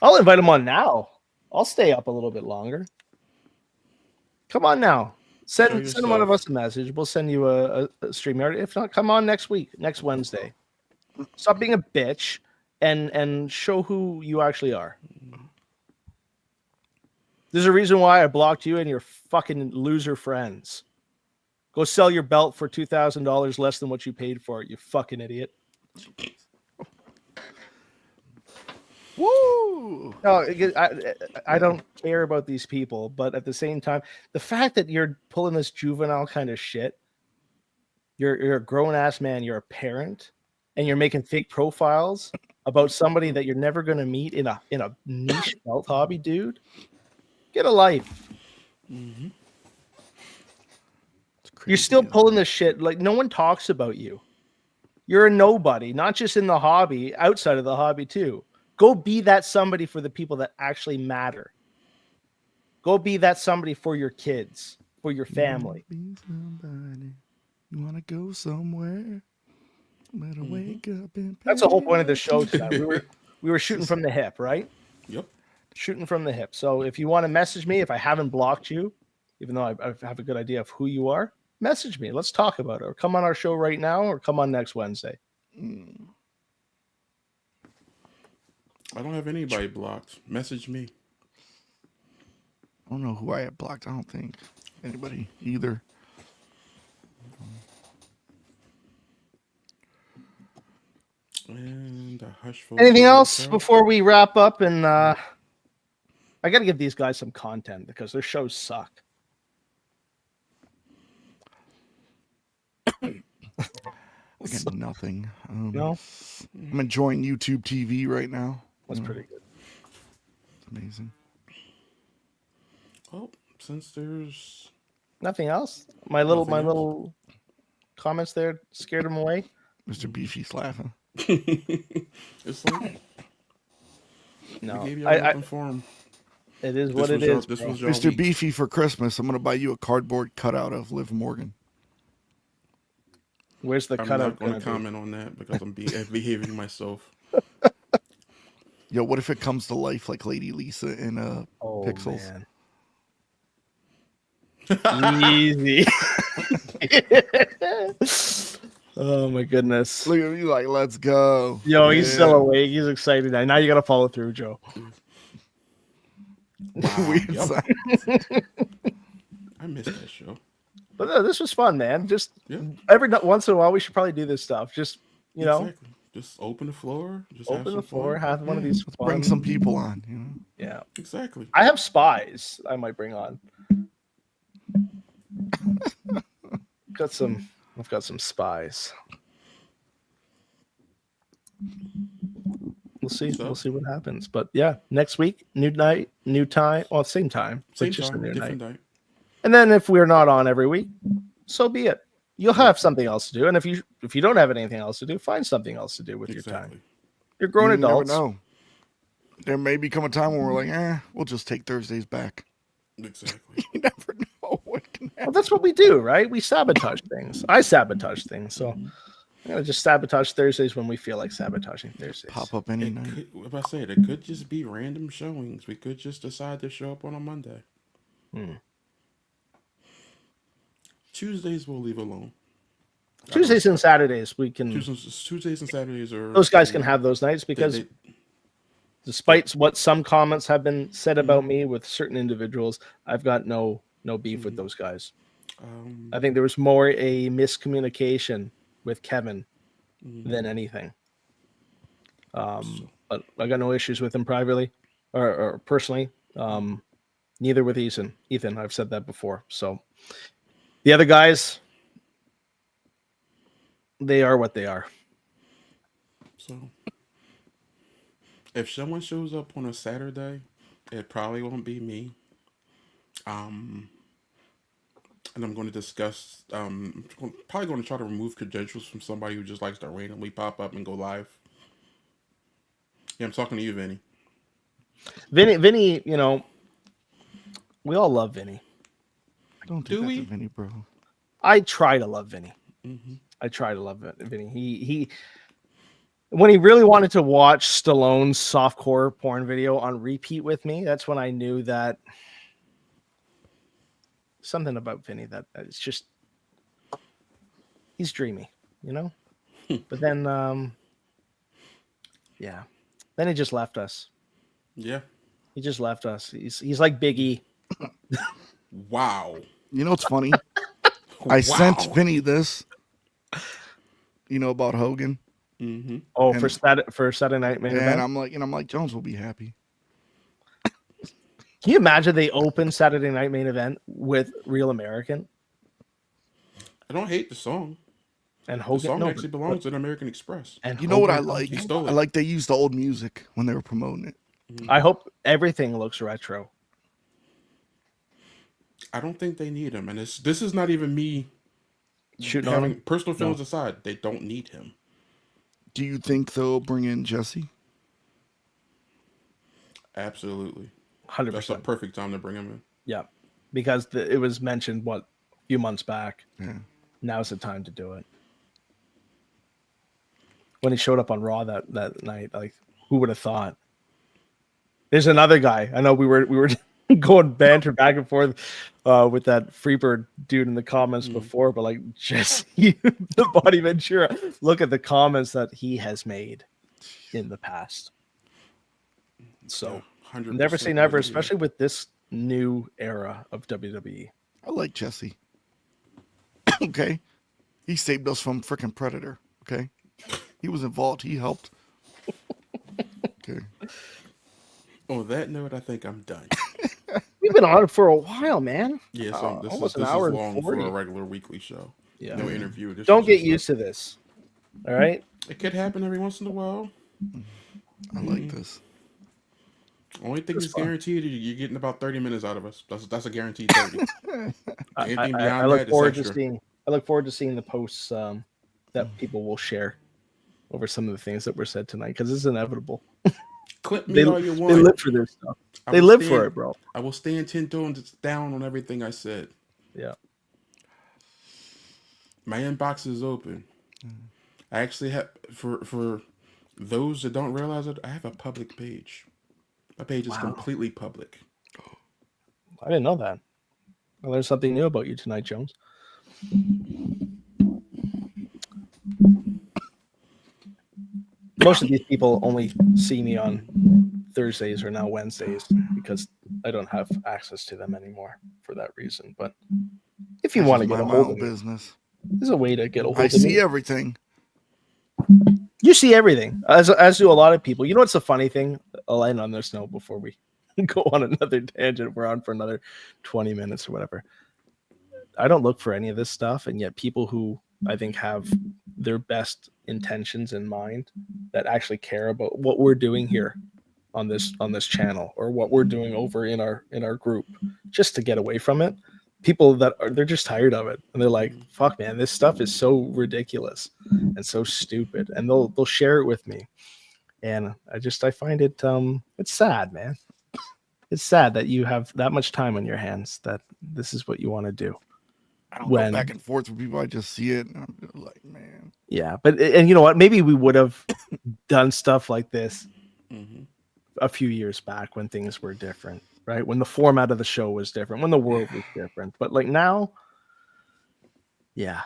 I'll invite him on now. I'll stay up a little bit longer. Come on now. Send one of us a message. We'll send you a stream yard. If not, come on next week, next Wednesday. Stop being a bitch and show who you actually are. There's a reason why I blocked you and your fucking loser friends. Go sell your belt for $2,000 less than what you paid for it, you fucking idiot. Woo! No, I don't care about these people, but at the same time, the fact that you're pulling this juvenile kind of shit, you're a grown-ass man, you're a parent, and you're making fake profiles about somebody that you're never going to meet in a niche belt hobby, dude. Get a life. Mm-hmm. You're still pulling this shit. Like, no one talks about you. You're a nobody, not just in the hobby, outside of the hobby too. Go be that somebody for the people that actually matter. Go be that somebody for your kids, for your family. You want to go somewhere? Better wake up and that's the whole point of the show tonight. We were shooting from the hip, right? Yep. Shooting from the hip. So if you want to message me, if I haven't blocked you, even though I have a good idea of who you are, message me. Let's talk about it. Or come on our show right now, or come on next Wednesday. I don't have anybody blocked. Message me. I don't know who I have blocked. I don't think anybody either. And a hush. Anything else before we wrap up? And I got to give these guys some content because their shows suck. I got nothing. No? I'm enjoying YouTube TV right now. That's pretty good. It's amazing. Well, since there's nothing else, my little comments there scared him away. Mr. Beefy's laughing. It's like no, we gave you an open forum. It is what it is. This was Mr. week. Beefy, for Christmas, I'm going to buy you a cardboard cutout of Liv Morgan. Where's the cutout? I'm not going to comment on that because I'm behaving myself. Yo, what if it comes to life like Lady Lisa in Pixels? Man. Easy. Oh my goodness. Look at me like, let's go. Yo, he's still awake. He's excited. Now you got to follow through, Joe. Wow. I missed that show. But no, this was fun, man. Just every once in a while, we should probably do this stuff. Just, you know, Just open the floor. Just have Open some the floor, fun. have one of Yeah, these. Let's bring some people on. You know. Yeah, exactly. I have spies. I might bring on. Got some. I've got some spies. We'll see. So, We'll see what happens. But yeah, next week, new night, new time. Well, same time, but same just a time, new different night. night. And then if we're not on every week, so be it. You'll have something else to do. And if you don't have anything else to do, find something else to do with your time. You're grown You adults. never know. There may become a time when we're like, we'll just take Thursdays back. Exactly. You never know what can happen. Well, that's what we do, right? We sabotage things. I sabotage things. So I'm gonna just sabotage Thursdays when we feel like sabotaging Thursdays. Pop up any night. Could, if I say it could just be random showings. We could just decide to show up on a Monday. Tuesdays we'll leave alone. Tuesdays and Saturdays we can. Tuesdays and Saturdays are. Those guys can have those nights because, despite what some comments have been said about me with certain individuals, I've got no beef with those guys. I think there was more a miscommunication with Kevin than anything. But I got no issues with him privately or personally. Neither with Ethan. I've said that before. So the other guys, they are what they are. So if someone shows up on a Saturday, it probably won't be me. And I'm going to discuss. Probably going to try to remove credentials from somebody who just likes to randomly pop up and go live. Yeah, I'm talking to you, Vinny. Vinny, you know, we all love Vinny. Don't do that to Vinny, bro. I try to love Vinny. I try to love Vinny. He when he really wanted to watch Stallone's softcore porn video on repeat with me, that's when I knew that something about Vinny that it's just he's dreamy, you know. But then, yeah, then he just left us. Yeah, he just left us. He's like Biggie. Wow. You know what's funny? I sent Vinny this. You know about Hogan. Oh, and, for Saturday Night Main Event. And I'm like, Jones will be happy. Can you imagine they open Saturday Night Main Event with Real American? I don't hate the song. And Hogan, the song actually belongs to American Express. And you know what I like? He stole it. I like they used the old music when they were promoting it. I hope everything looks retro. I don't think they need him, and this is not even me shooting on him. Personal feelings aside, they don't need him. Do you think they'll bring in Jesse? Absolutely. 100%. That's a perfect time to bring him in. Yeah, because it was mentioned a few months back. Yeah. Now's the time to do it. When he showed up on Raw that night, like who would have thought? There's another guy. I know we were going banter back and forth with that Freebird dude in the comments before, but like Jesse, the Body Ventura, look at the comments that he has made in the past. So never say never, especially with this new era of WWE. I like Jesse. Okay. He saved us from freaking Predator. Okay. He was involved. He helped. Okay. On that note, I think I'm done. We've been on it for a while, man. Yeah, so this almost is an hour long and 40. for a regular weekly show. Yeah. No interview. Don't get used to this. All right? It could happen every once in a while. I like this. Only thing is guaranteed you're getting about 30 minutes out of us. That's a guaranteed 30. Anything beyond I look that forward is extra. I look forward to seeing the posts that people will share over some of the things that were said tonight because it's inevitable. Clip me all you want. They live for this stuff. They live for it, bro. I will stand 10 tones down on everything I said. Yeah. My inbox is open. I actually have, for those that don't realize it, I have a public page. My page is completely public. I didn't know that. I learned something new about you tonight, Jones. Most of these people only see me on Thursdays or now Wednesdays because I don't have access to them anymore for that reason. But if you want to get a hold of me, business, there's a way to get a hold of me. I see everything. You see everything, as do a lot of people. You know what's the funny thing? I'll end on this note before we go on another tangent. We're on for another 20 minutes or whatever. I don't look for any of this stuff, and yet people who I think have their best intentions in mind, that actually care about what we're doing here on this channel, or what we're doing over in our group, just to get away from it. People that are, they're just tired of it, and they're like, fuck man, this stuff is so ridiculous and so stupid, and they'll share it with me. And I find it it's sad, man. It's sad that you have that much time on your hands, that this is what you want to do. I don't go back and forth with people. I just see it, and I'm just like, man. Yeah, but and you know what? Maybe we would have done stuff like this a few years back when things were different, right? When the format of the show was different, when the world was different. But like now, yeah,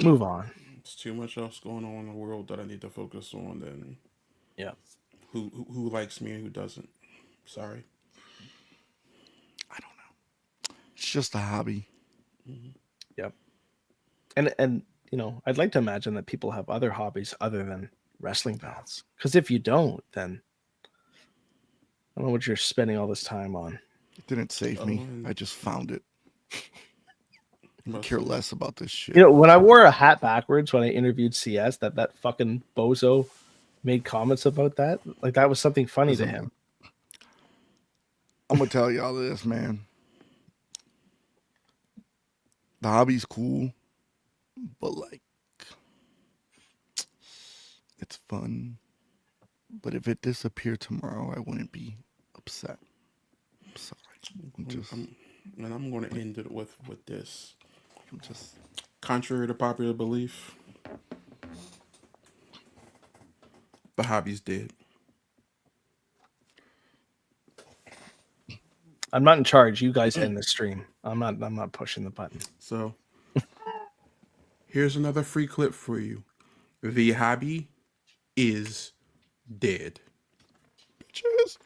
move on. It's too much else going on in the world that I need to focus on than who likes me and who doesn't. Sorry. I don't know. It's just a hobby. Yep. And you know, I'd like to imagine that people have other hobbies other than wrestling belts. Because if you don't, then I don't know what you're spending all this time on. It didn't save me. I just found it. I care less about this shit. You know, when I wore a hat backwards when I interviewed CS, that fucking bozo made comments about that. Like that was something funny to him. I'm gonna tell y'all this, man. The hobby's cool, but like, it's fun. But if it disappeared tomorrow, I wouldn't be upset. I'm sorry. I'm going to end it with this. I'm just Contrary to popular belief, the hobby's dead. I'm not in charge. You guys end the stream. I'm not pushing the button. So here's another free clip for you. The hobby is dead. bitches.